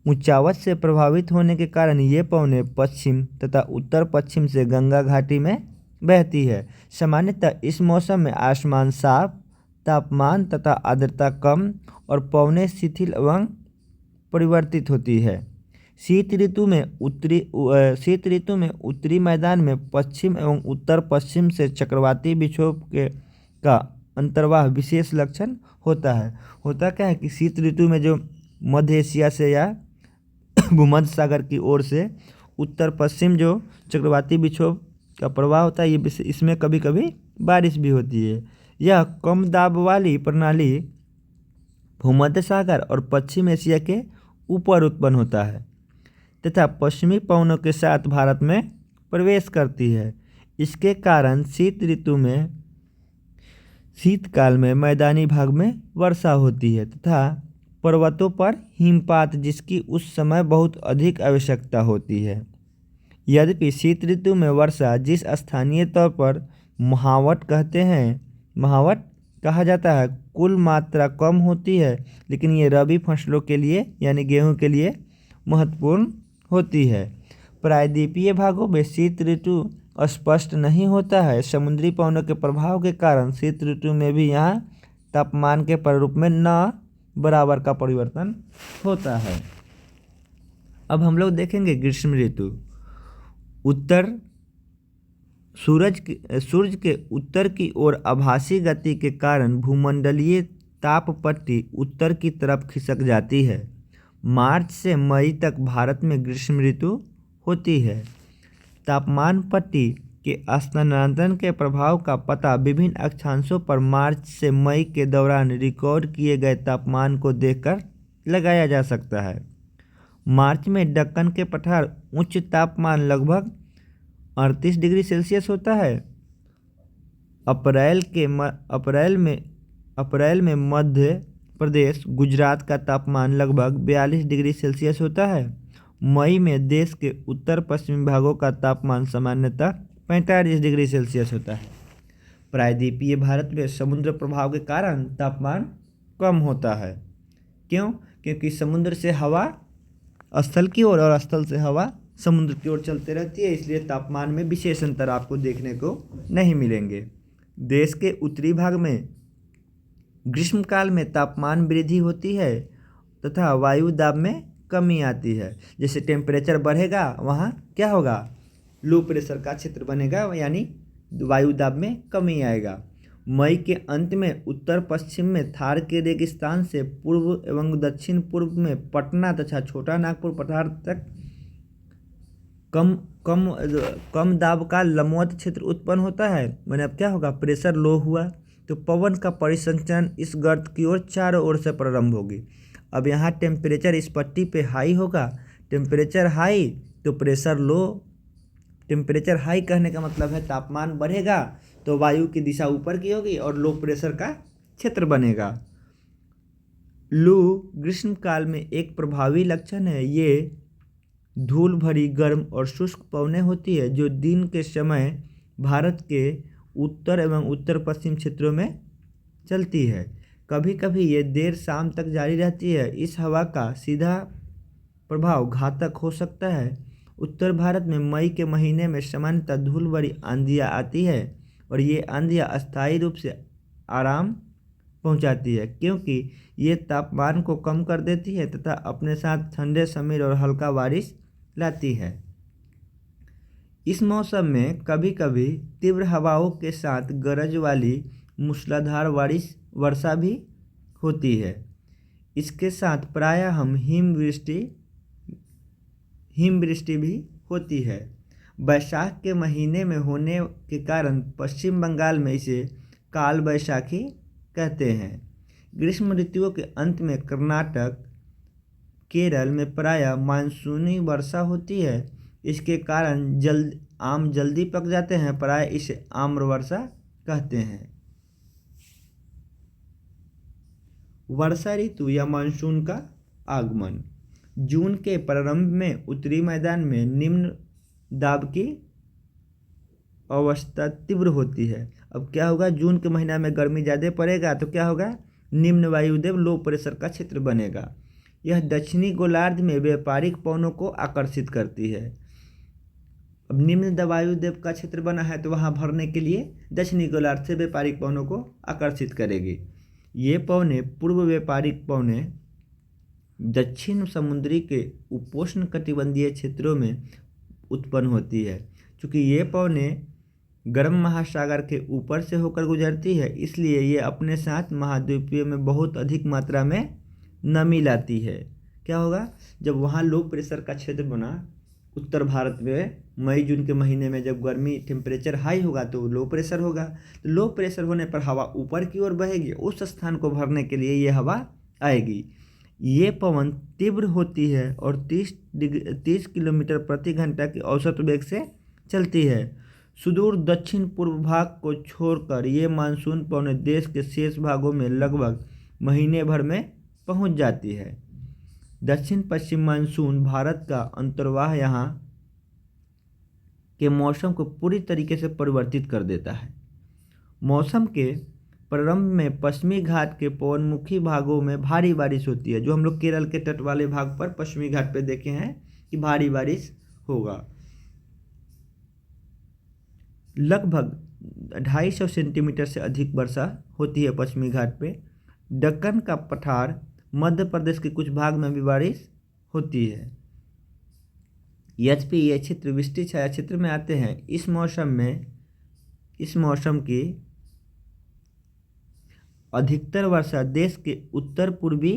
ऊंचावत से प्रभावित होने के कारण ये पवनें पश्चिम तथा उत्तर पश्चिम से गंगा घाटी में बहती है। सामान्यतः इस मौसम में आसमान साफ, तापमान तथा आर्द्रता कम और पवनें शिथिल एवं परिवर्तित होती है। शीत ऋतु में उत्तरी मैदान में पश्चिम एवं उत्तर पश्चिम से चक्रवाती विक्षोभ का अंतर्वाह विशेष लक्षण होता है। होता क्या है कि शीत ऋतु में जो मध्य एशिया से या भूमध्य सागर की ओर से उत्तर पश्चिम जो चक्रवाती विक्षोभ का प्रवाह होता है, ये इसमें कभी कभी बारिश भी होती है। यह कम दाब वाली प्रणाली भूमध्य सागर और पश्चिम एशिया के ऊपर उत्पन्न होता है तथा पश्चिमी पवनों के साथ भारत में प्रवेश करती है। इसके कारण शीतकाल में मैदानी भाग में वर्षा होती है तथा पर्वतों पर हिमपात, जिसकी उस समय बहुत अधिक आवश्यकता होती है। यद्यपि शीत ऋतु में वर्षा, जिस स्थानीय तौर पर महावट कहा जाता है, कुल मात्रा कम होती है, लेकिन ये रबी फसलों के लिए यानी गेहूं के लिए महत्वपूर्ण होती है। प्रायद्वीपीय भागों में शीत ऋतु स्पष्ट नहीं होता है। समुद्री पवनों के प्रभाव के कारण शीत ऋतु में भी यहाँ तापमान के प्रारूप में न बराबर का परिवर्तन होता है। अब हम लोग देखेंगे ग्रीष्म ऋतु। सूरज के उत्तर की ओर आभासी गति के कारण भूमंडलीय ताप पट्टी उत्तर की तरफ खिसक जाती है। मार्च से मई तक भारत में ग्रीष्म ऋतु होती है। तापमान पट्टी के स्थानांतरण के प्रभाव का पता विभिन्न अक्षांशों पर मार्च से मई के दौरान रिकॉर्ड किए गए तापमान को देखकर लगाया जा सकता है। मार्च में दक्कन के पठार उच्च तापमान लगभग 38 डिग्री सेल्सियस होता है। अप्रैल में मध्य प्रदेश, गुजरात का तापमान लगभग 42 डिग्री सेल्सियस होता है। मई में देश के उत्तर पश्चिमी भागों का तापमान सामान्यतः 45 डिग्री सेल्सियस होता है। प्रायद्वीपीय भारत में समुद्र प्रभाव के कारण तापमान कम होता है। क्यों? क्योंकि समुद्र से हवा स्थल की ओर और स्थल से हवा समुद्र की ओर चलते रहती है, इसलिए तापमान में विशेष अंतर आपको देखने को नहीं मिलेंगे। देश के उत्तरी भाग में ग्रीष्मकाल में तापमान वृद्धि होती है तथा वायु दाब में कमी आती है। जैसे टेम्परेचर बढ़ेगा वहाँ क्या होगा, लो प्रेशर का क्षेत्र बनेगा, यानी वायु दाब में कमी आएगा। मई के अंत में उत्तर पश्चिम में थार के रेगिस्तान से पूर्व एवं दक्षिण पूर्व में पटना तथा छोटा नागपुर पठार तक कम दाब का लंबवत क्षेत्र उत्पन्न होता है। मैंने अब क्या होगा, प्रेशर लो हुआ तो पवन का परिसंचरण इस गर्त की ओर चारों ओर से प्रारंभ होगी। अब यहाँ टेम्परेचर इस पट्टी पे हाई होगा, टेम्परेचर हाई तो प्रेशर लो। टेम्परेचर हाई कहने का मतलब है तापमान बढ़ेगा तो वायु की दिशा ऊपर की होगी और लो प्रेशर का क्षेत्र बनेगा। लू ग्रीष्मकाल में एक प्रभावी लक्षण है। ये धूल भरी गर्म और शुष्क पवनें होती है जो दिन के समय भारत के उत्तर एवं उत्तर पश्चिम क्षेत्रों में चलती है। कभी कभी ये देर शाम तक जारी रहती है। इस हवा का सीधा प्रभाव घातक हो सकता है। उत्तर भारत में मई के महीने में सामान्यतः धूल भरी आंधियाँ आती है और ये आंधियाँ अस्थायी रूप से आराम पहुंचाती है, क्योंकि ये तापमान को कम कर देती है तथा अपने साथ ठंडे समीर और हल्का बारिश लाती है। इस मौसम में कभी कभी तीव्र हवाओं के साथ गरज वाली मूसलाधार वर्षा भी होती है। इसके साथ प्रायः हम हिमवृष्टि भी होती है। बैसाख के महीने में होने के कारण पश्चिम बंगाल में इसे काल बैसाखी कहते हैं। ग्रीष्म ऋतुओं के अंत में कर्नाटक, केरल में प्रायः मानसूनी वर्षा होती है। इसके कारण आम जल्दी पक जाते हैं, प्रायः इसे आम्र वर्षा कहते हैं। वर्षा ऋतु या मानसून का आगमन। जून के प्रारंभ में उत्तरी मैदान में निम्न दाब की अवस्था तीव्र होती है। अब क्या होगा, जून के महीना में गर्मी ज़्यादा पड़ेगा तो क्या होगा, निम्न वायुदेव लो प्रेशर का क्षेत्र बनेगा। यह दक्षिणी गोलार्ध में व्यापारिक पवनों को आकर्षित करती है। अब निम्न वायुदेव का क्षेत्र बना है तो वहाँ भरने के लिए दक्षिणी गोलार्ध से व्यापारिक पवनों को आकर्षित करेगी। ये पवनें पूर्व व्यापारिक पवनें दक्षिण समुद्री के उपोष्ण कटिबंधीय क्षेत्रों में उत्पन्न होती है। क्योंकि ये पवनें गर्म महासागर के ऊपर से होकर गुजरती है, इसलिए ये अपने साथ महाद्वीपीय में बहुत अधिक मात्रा में नमी लाती है। क्या होगा, जब वहाँ लो प्रेशर का क्षेत्र बना उत्तर भारत में मई जून के महीने में, जब गर्मी टेम्परेचर हाई होगा तो लो प्रेशर होगा, तो लो प्रेशर होने पर हवा ऊपर की ओर बहेगी, उस स्थान को भरने के लिए ये हवा आएगी। ये पवन तीव्र होती है और 30 किलोमीटर प्रति घंटा की औसत वेग से चलती है। सुदूर दक्षिण पूर्व भाग को छोड़कर ये मानसून पवनें देश के शेष भागों में लगभग महीने भर में पहुंच जाती है। दक्षिण पश्चिम मानसून भारत का अंतर्वाह यहाँ के मौसम को पूरी तरीके से परिवर्तित कर देता है। मौसम के प्रारंभ में पश्चिमी घाट के पवनमुखी भागों में भारी बारिश होती है। जो हम लोग केरल के तट वाले भाग पर पश्चिमी घाट पे देखे हैं कि भारी बारिश होगा। लगभग 250 सेंटीमीटर से अधिक वर्षा होती है पश्चिमी घाट पे। दक्कन का पठार, मध्य प्रदेश के कुछ भाग में भी बारिश होती है। यद्यपि ये क्षेत्र वृष्टि छाया क्षेत्र में आते हैं। इस मौसम की अधिकतर वर्षा देश के उत्तर पूर्वी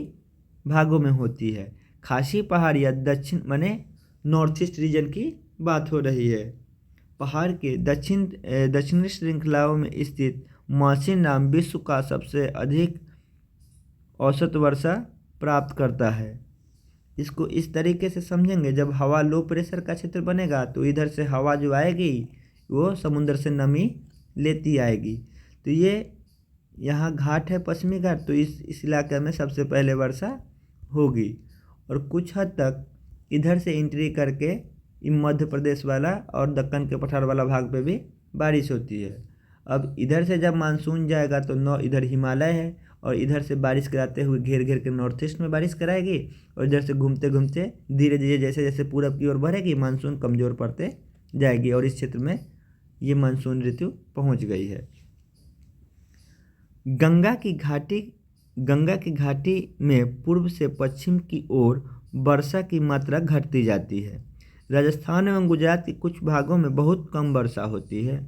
भागों में होती है। खासी पहाड़ या दक्षिण माने नॉर्थ ईस्ट रीजन की बात हो रही है। पहाड़ के दक्षिणी श्रृंखलाओं में स्थित मासिनराम विश्व का सबसे अधिक औसत वर्षा प्राप्त करता है। इसको इस तरीके से समझेंगे, जब हवा लो प्रेशर का क्षेत्र बनेगा तो इधर से हवा जो आएगी वो समुद्र से नमी लेती आएगी। तो ये यहाँ घाट है पश्चिमी घाट, तो इस इलाके में सबसे पहले वर्षा होगी और कुछ हद तक इधर से एंट्री करके मध्य प्रदेश वाला और दक्कन के पठार वाला भाग पे भी बारिश होती है। अब इधर से जब मानसून जाएगा तो इधर हिमालय है और इधर से बारिश कराते हुए घेर घेर के नॉर्थ ईस्ट में बारिश कराएगी और इधर से घूमते घूमते धीरे धीरे जैसे जैसे पूरब की ओर बढ़ेगी मानसून कमज़ोर पड़ते जाएगी और इस क्षेत्र में ये मानसून ऋतु पहुंच गई है। गंगा की घाटी में पूर्व से पश्चिम की ओर वर्षा की मात्रा घटती जाती है। राजस्थान एवं गुजरात के कुछ भागों में बहुत कम वर्षा होती है।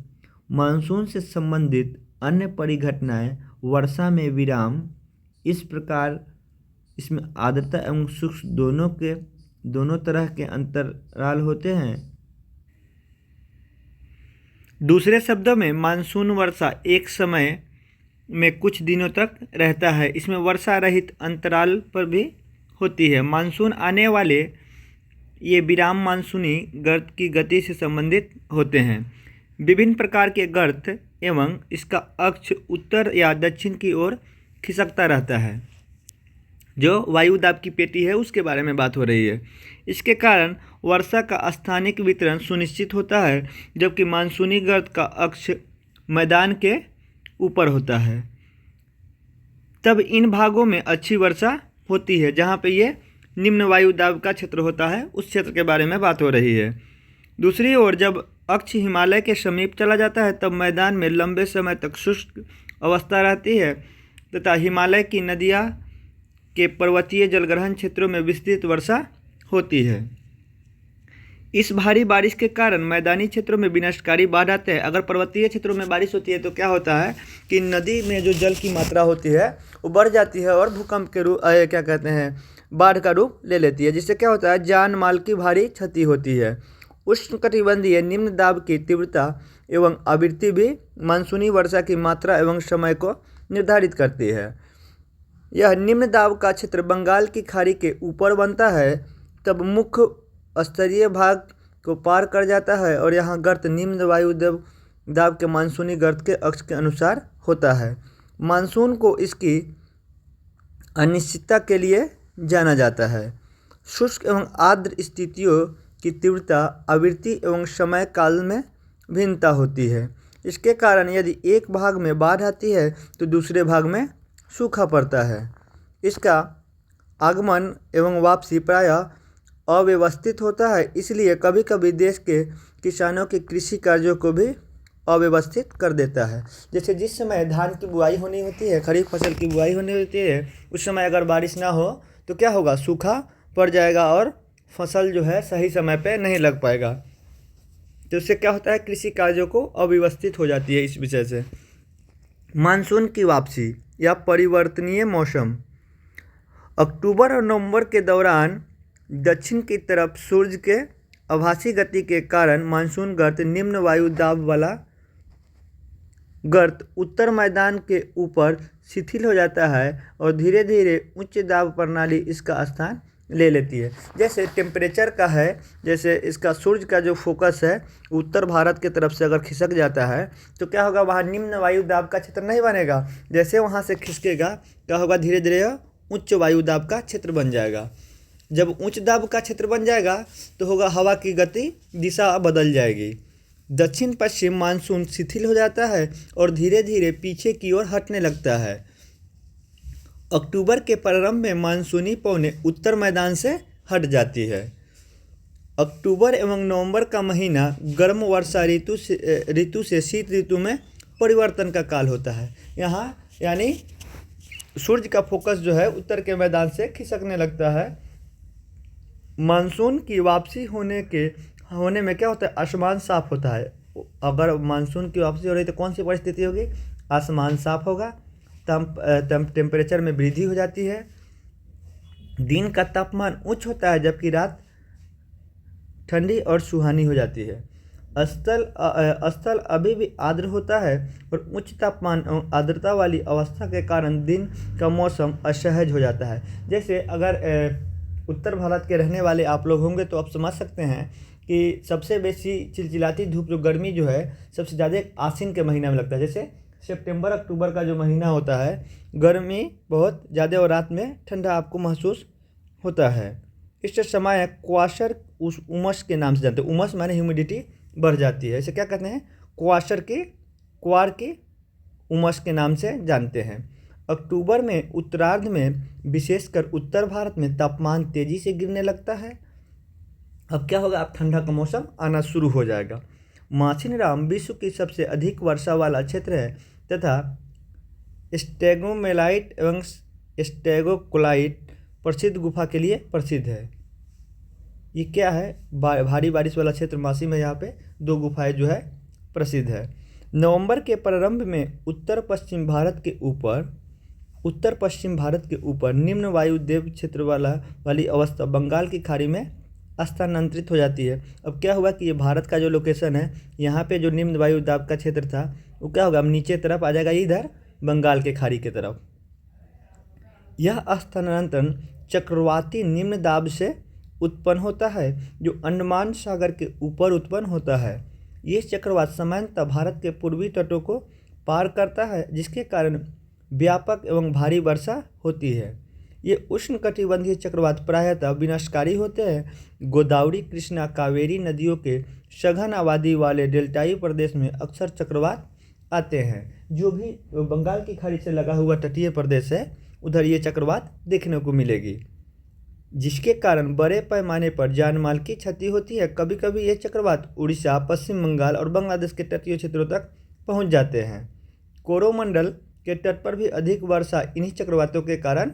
मानसून से संबंधित अन्य परिघटनाएं वर्षा में विराम, इस प्रकार इसमें आर्द्रता एवं शुष्क दोनों तरह के अंतराल होते हैं। दूसरे शब्दों में मानसून वर्षा एक समय में कुछ दिनों तक रहता है। इसमें वर्षा रहित अंतराल पर भी होती है। मानसून आने वाले ये विराम मानसूनी गर्त की गति से संबंधित होते हैं। विभिन्न प्रकार के गर्त एवं इसका अक्ष उत्तर या दक्षिण की ओर खिसकता रहता है। जो वायु दाब की पेटी है उसके बारे में बात हो रही है। इसके कारण वर्षा का स्थानिक वितरण सुनिश्चित होता है, जबकि मानसूनी गर्त का अक्ष मैदान के ऊपर होता है। तब इन भागों में अच्छी वर्षा होती है। जहाँ पे ये निम्न वायु दाब का क्षेत्र होता है उस क्षेत्र के बारे में बात हो रही है। दूसरी ओर जब अक्ष हिमालय के समीप चला जाता है तब मैदान में लंबे समय तक शुष्क अवस्था रहती है तथा हिमालय की नदियाँ के पर्वतीय जलग्रहण क्षेत्रों में विस्तृत वर्षा होती है। इस भारी बारिश के कारण मैदानी क्षेत्रों में विनाशकारी बाढ़ आते हैं। अगर पर्वतीय क्षेत्रों में बारिश होती है तो क्या होता है कि नदी में जो जल की मात्रा होती है वो बढ़ जाती है और भूकंप के रूप बाढ़ का रूप ले लेती है, जिससे क्या होता है जान माल की भारी क्षति होती है। उष्णकटिबंधीय निम्न दाब की तीव्रता एवं आवृत्ति भी मानसूनी वर्षा की मात्रा एवं समय को निर्धारित करती है। यह निम्न दाब का क्षेत्र बंगाल की खाड़ी के ऊपर बनता है, तब मुख्य स्तरीय भाग को पार कर जाता है और यहाँ गर्त निम्न वायु दाब के मानसूनी गर्त के अक्ष के अनुसार होता है। मानसून को इसकी अनिश्चितता के लिए जाना जाता है। शुष्क एवं आर्द्र स्थितियों की तीव्रता, आवृत्ति एवं समय काल में भिन्नता होती है। इसके कारण यदि एक भाग में बाढ़ आती है तो दूसरे भाग में सूखा पड़ता है। इसका आगमन एवं वापसी प्रायः अव्यवस्थित होता है, इसलिए कभी कभी देश के किसानों के कृषि कार्यों को भी अव्यवस्थित कर देता है। जैसे जिस समय धान की बुआई होनी होती है, खरीफ फसल की बुआई होनी होती है, उस समय अगर बारिश ना हो तो क्या होगा, सूखा पड़ जाएगा और फसल जो है सही समय पे नहीं लग पाएगा। तो इससे क्या होता है, कृषि कार्यों को अव्यवस्थित हो जाती है। इस विषय से मानसून की वापसी या परिवर्तनीय मौसम। अक्टूबर और नवंबर के दौरान दक्षिण की तरफ सूर्य के आभासी गति के कारण मानसून गर्त निम्न वायु दाब वाला गर्त उत्तर मैदान के ऊपर शिथिल हो जाता है और धीरे धीरे उच्च दाब प्रणाली इसका स्थान ले लेती है। जैसे टेम्परेचर का है, जैसे इसका सूर्य का जो फोकस है उत्तर भारत की तरफ से अगर खिसक जाता है तो क्या होगा, वहाँ निम्न वायु दाब का क्षेत्र नहीं बनेगा। जैसे वहाँ से खिसकेगा क्या होगा, धीरे धीरे उच्च वायु दाब का क्षेत्र बन जाएगा। जब उच्च दाब का क्षेत्र बन जाएगा तो होगा हवा की गति दिशा बदल जाएगी। दक्षिण पश्चिम मानसून शिथिल हो जाता है और धीरे धीरे पीछे की ओर हटने लगता है। अक्टूबर के प्रारंभ में मानसूनी पवनें उत्तर मैदान से हट जाती है। अक्टूबर एवं नवंबर का महीना गर्म वर्षा ऋतु से शीत ऋतु में परिवर्तन का काल होता है। यहाँ यानी सूर्य का फोकस जो है उत्तर के मैदान से खिसकने लगता है। मानसून की वापसी होने में क्या होता है, आसमान साफ होता है। अगर मानसून की वापसी हो रही तो कौन सी परिस्थिति होगी, आसमान साफ होगा, टेम्परेचर में वृद्धि हो जाती है, दिन का तापमान उच्च होता है जबकि रात ठंडी और सुहानी हो जाती है। स्थल अभी भी आर्द्र होता है और उच्च तापमान एवं आर्द्रता वाली अवस्था के कारण दिन का मौसम असहज हो जाता है। जैसे अगर उत्तर भारत के रहने वाले आप लोग होंगे तो आप समझ सकते हैं कि सबसे बेसी चिलचिलाती धूप जो गर्मी जो है सबसे ज़्यादा आश्विन के महीना में लगता है। जैसे सितंबर अक्टूबर का जो महीना होता है गर्मी बहुत ज़्यादा और रात में ठंडा आपको महसूस होता है। इस समय क्वाशर उमस के नाम से जानते हैं। उमस माने ह्यूमिडिटी बढ़ जाती है, इसे क्या कहते हैं, क्वार की उमस के नाम से जानते हैं। अक्टूबर में उत्तरार्ध में विशेषकर उत्तर भारत में तापमान तेज़ी से गिरने लगता है। अब क्या होगा, अब ठंडा का मौसम आना शुरू हो जाएगा। माछिनराम विश्व की सबसे अधिक वर्षा वाला क्षेत्र है तथा स्टेगोमेलाइट एवं स्टेगोकोलाइट प्रसिद्ध गुफा के लिए प्रसिद्ध है। ये क्या है, भारी बारिश वाला क्षेत्र मासी में, यहाँ पे 2 गुफाएं जो है प्रसिद्ध है। नवंबर के प्रारंभ में उत्तर पश्चिम भारत के ऊपर निम्न वायुदेव क्षेत्र वाली अवस्था बंगाल की खाड़ी में स्थानांतरित हो जाती है। अब क्या हुआ कि ये भारत का जो लोकेशन है, यहाँ पे जो निम्न वायु दाब का क्षेत्र था वो क्या होगा, अब नीचे तरफ आ जाएगा, इधर बंगाल के खाड़ी की तरफ। यह स्थानांतरण चक्रवाती निम्न दाब से उत्पन्न होता है जो अंडमान सागर के ऊपर उत्पन्न होता है। ये चक्रवात सामान्यतः भारत के पूर्वी तटों को पार करता है जिसके कारण व्यापक एवं भारी वर्षा होती है। ये उष्णकटिबंधीय चक्रवात प्रायतः विनाशकारी होते हैं। गोदावरी, कृष्णा, कावेरी नदियों के सघन आबादी वाले डेल्टाई प्रदेश में अक्सर चक्रवात आते हैं। जो भी बंगाल की खाड़ी से लगा हुआ तटीय प्रदेश है उधर ये चक्रवात देखने को मिलेगी, जिसके कारण बड़े पैमाने पर जान माल की क्षति होती है। कभी कभी ये चक्रवात उड़ीसा, पश्चिम बंगाल और बांग्लादेश के तटीय क्षेत्रों तक पहुंच जाते हैं। कोरोमंडल के तट पर भी अधिक वर्षा इन्हीं चक्रवातों के कारण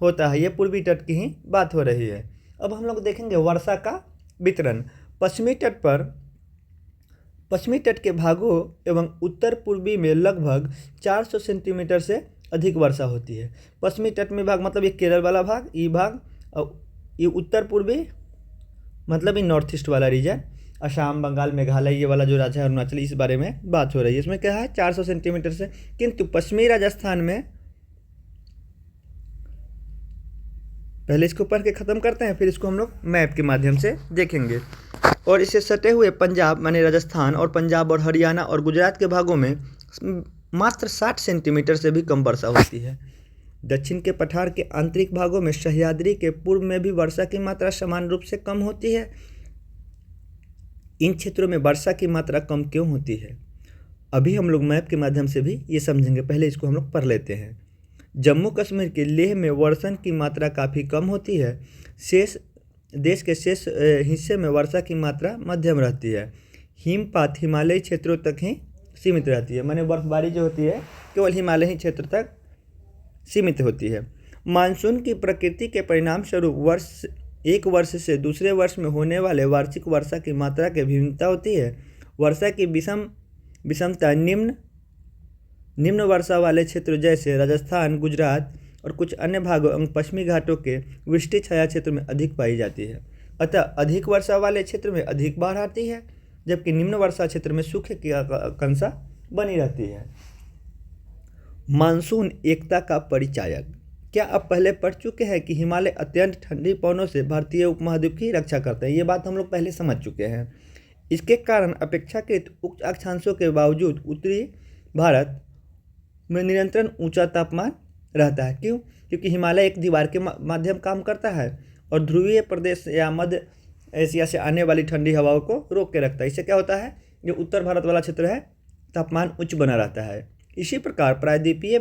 होता है। ये पूर्वी तट की ही बात हो रही है। अब हम लोग देखेंगे वर्षा का वितरण। पश्चिमी तट के भागों एवं उत्तर पूर्वी में लगभग 400 सेंटीमीटर से अधिक वर्षा होती है। पश्चिमी तट में भाग मतलब ये केरल वाला भाग, ये भाग, और ये उत्तर पूर्वी मतलब ये नॉर्थ ईस्ट वाला रीजन, असम, बंगाल, मेघालय, ये वाला जो राज्य है अरुणाचल, इस बारे में बात हो रही है। इसमें क्या है 400 सेंटीमीटर से, किंतु पश्चिमी राजस्थान में, पहले इसको पढ़ के ख़त्म करते हैं फिर इसको हम लोग मैप के माध्यम से देखेंगे। और इससे सटे हुए पंजाब माने राजस्थान और पंजाब और हरियाणा और गुजरात के भागों में मात्र 60 सेंटीमीटर से भी कम वर्षा होती है। दक्षिण के पठार के आंतरिक भागों में सह्याद्री के पूर्व में भी वर्षा की मात्रा समान रूप से कम होती है। इन क्षेत्रों में वर्षा की मात्रा कम क्यों होती है? अभी हम लोग मैप के माध्यम से भी ये समझेंगे, पहले इसको हम लोग पढ़ लेते हैं। जम्मू कश्मीर के लेह में वर्षण की मात्रा काफ़ी कम होती है। देश के शेष हिस्से में वर्षा की मात्रा मध्यम रहती है। हिमपात हिमालयी क्षेत्रों तक ही सीमित रहती है, माने बर्फबारी जो होती है केवल हिमालयी क्षेत्र तक सीमित होती है। मानसून की प्रकृति के परिणाम स्वरूप एक वर्ष से दूसरे वर्ष में होने वाले वार्षिक वर्षा की मात्रा की भिन्नता होती है। वर्षा की विषमता निम्न वर्षा वाले क्षेत्रों जैसे राजस्थान, गुजरात और कुछ अन्य भागों एवं पश्चिमी घाटों के वृष्टि छाया क्षेत्र में अधिक पाई जाती है। अतः अधिक वर्षा वाले क्षेत्र में अधिक बाढ़ आती है, जबकि निम्न वर्षा क्षेत्र में सूखे की आशंका बनी रहती है। मानसून एकता का परिचायक। क्या आप पहले पढ़ चुके हैं कि हिमालय अत्यंत ठंडी पवनों से भारतीय उपमहाद्वीप की रक्षा करते हैं? ये बात हम लोग पहले समझ चुके हैं। इसके कारण अपेक्षाकृत उच्च अक्षांशों के बावजूद उत्तरी भारत में निरंतर ऊंचा तापमान रहता है। क्यों? क्योंकि हिमालय एक दीवार के माध्यम काम करता है और ध्रुवीय प्रदेश या मध्य एशिया से आने वाली ठंडी हवाओं को रोक के रखता है। इससे क्या होता है, जो उत्तर भारत वाला क्षेत्र है तापमान उच्च बना रहता है। इसी प्रकार प्रायद्वीपीय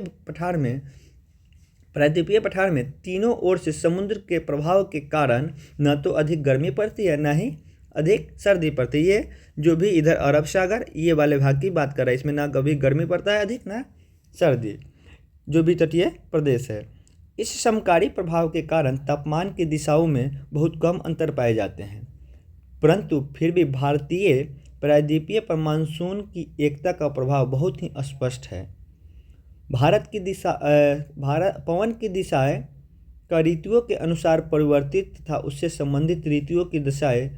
पठार में तीनों ओर से समुद्र के प्रभाव के कारण न तो अधिक गर्मी पड़ती है न ही अधिक सर्दी पड़ती है। ये जो भी इधर अरब सागर ये वाले भाग की बात कर रहा है, इसमें ना कभी गर्मी पड़ता है अधिक ना सर्दी, जो भी तटीय प्रदेश है। इस समकारी प्रभाव के कारण तापमान की दिशाओं में बहुत कम अंतर पाए जाते हैं, परंतु फिर भी भारतीय प्रायद्वीपीय पर मानसून की एकता का प्रभाव बहुत ही स्पष्ट है। पवन की दिशाएं का ऋतुओं के अनुसार परिवर्तित तथा उससे संबंधित ऋतुओं की दिशाएं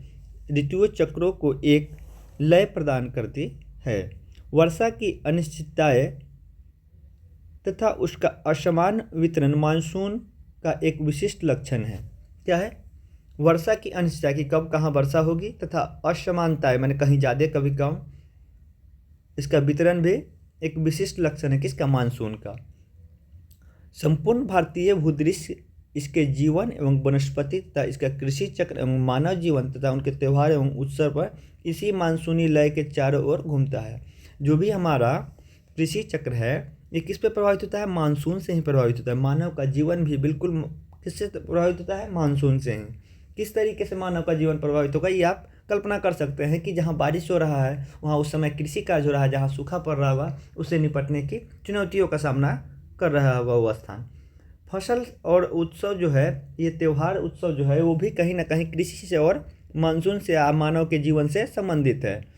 ऋतुओं चक्रों को एक लय प्रदान करती है। वर्षा की अनिश्चितताएं तथा उसका असमान वितरण मानसून का एक विशिष्ट लक्षण है। क्या है? वर्षा की अनिश्चितता कि कब कहाँ वर्षा होगी तथा असमानताएं मैंने कहीं ज़्यादा कभी कम, इसका वितरण भी एक विशिष्ट लक्षण है किसका? मानसून का। संपूर्ण भारतीय भूदृश्य इसके जीवन एवं वनस्पति तथा इसका कृषि चक्र एवं मानव जीवन तथा उनके त्यौहार एवं उत्सव पर इसी मानसूनी लय के चारों ओर घूमता है। जो भी हमारा कृषि चक्र है ये किस पे प्रभावित होता है? मानसून से ही प्रभावित होता है। मानव का जीवन भी बिल्कुल किससे प्रभावित होता है? मानसून से ही। किस तरीके से मानव का जीवन प्रभावित होगा ये आप कल्पना कर सकते हैं कि जहाँ बारिश हो रहा है वहाँ उस समय कृषि कार्य हो रहा है, जहाँ सूखा पड़ रहा होगा उससे निपटने की चुनौतियों का सामना कर रहा होगा वो स्थान। फसल और उत्सव जो है, ये त्यौहार उत्सव जो है वो भी कहीं ना कहीं कृषि से और मानसून से मानव के जीवन से संबंधित है।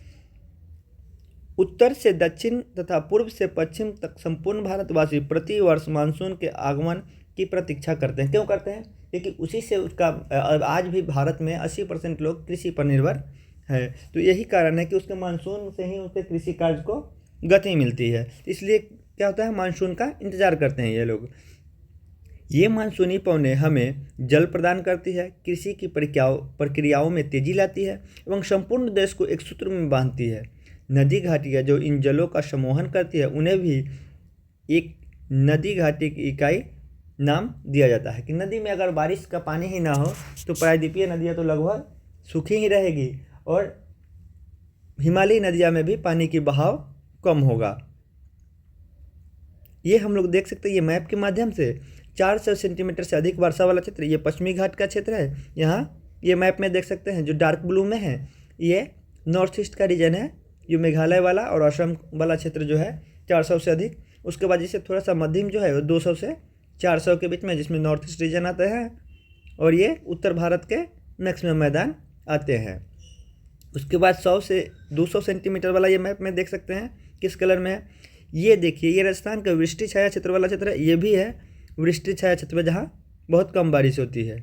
उत्तर से दक्षिण तथा पूर्व से पश्चिम तक संपूर्ण भारतवासी प्रति वर्ष मानसून के आगमन की प्रतीक्षा करते हैं। क्यों करते हैं? क्योंकि उसी से उसका आज भी भारत में 80% लोग कृषि पर निर्भर है, तो यही कारण है कि उसके मानसून से ही उसके कृषि कार्य को गति मिलती है। इसलिए क्या होता है, मानसून का इंतजार करते हैं ये लोग। ये मानसूनी पवनें हमें जल प्रदान करती है, कृषि की प्रक्रियाओं में तेजी लाती है एवं संपूर्ण देश को एक सूत्र में बांधती है। नदी घाटियाँ जो इन जलों का समूहन करती है उन्हें भी एक नदी घाटी की इकाई नाम दिया जाता है। कि नदी में अगर बारिश का पानी ही ना हो तो प्रायद्वीपीय नदियाँ तो लगभग सूखी ही रहेगी और हिमालयी नदियाँ में भी पानी की बहाव कम होगा। ये हम लोग देख सकते हैं ये मैप के माध्यम से 400 सेंटीमीटर से अधिक वर्षा वाला क्षेत्र ये पश्चिमी घाट का क्षेत्र है। यहाँ ये मैप में देख सकते हैं जो डार्क ब्लू में है ये नॉर्थ ईस्ट का रीजन है, जो मेघालय वाला और असम वाला क्षेत्र जो है 400 से अधिक। उसके बाद जिससे थोड़ा सा मध्यम जो है वो 200 से 400 के बीच में, जिसमें नॉर्थ ईस्ट रीजन आता है और ये उत्तर भारत के मैक्सिमम मैदान आते हैं। उसके बाद 100 से 200 सेंटीमीटर वाला ये मैप में देख सकते हैं किस कलर में है। ये देखिए ये राजस्थान का वृष्टि छाया क्षेत्र वाला क्षेत्र है, ये भी है वृष्टि छाया क्षेत्र में जहाँ बहुत कम बारिश होती है।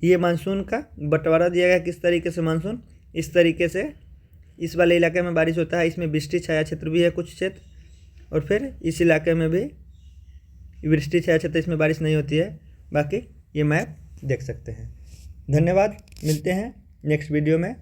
ये मानसून का बंटवारा दिया गया किस तरीके से, मानसून इस तरीके से इस वाले इलाके में बारिश होता है, इसमें वृष्टि छाया क्षेत्र भी है कुछ क्षेत्र, और फिर इस इलाके में भी वृष्टि छाया क्षेत्र, इसमें बारिश नहीं होती है। बाकी ये मैप देख सकते हैं। धन्यवाद, मिलते हैं नेक्स्ट वीडियो में।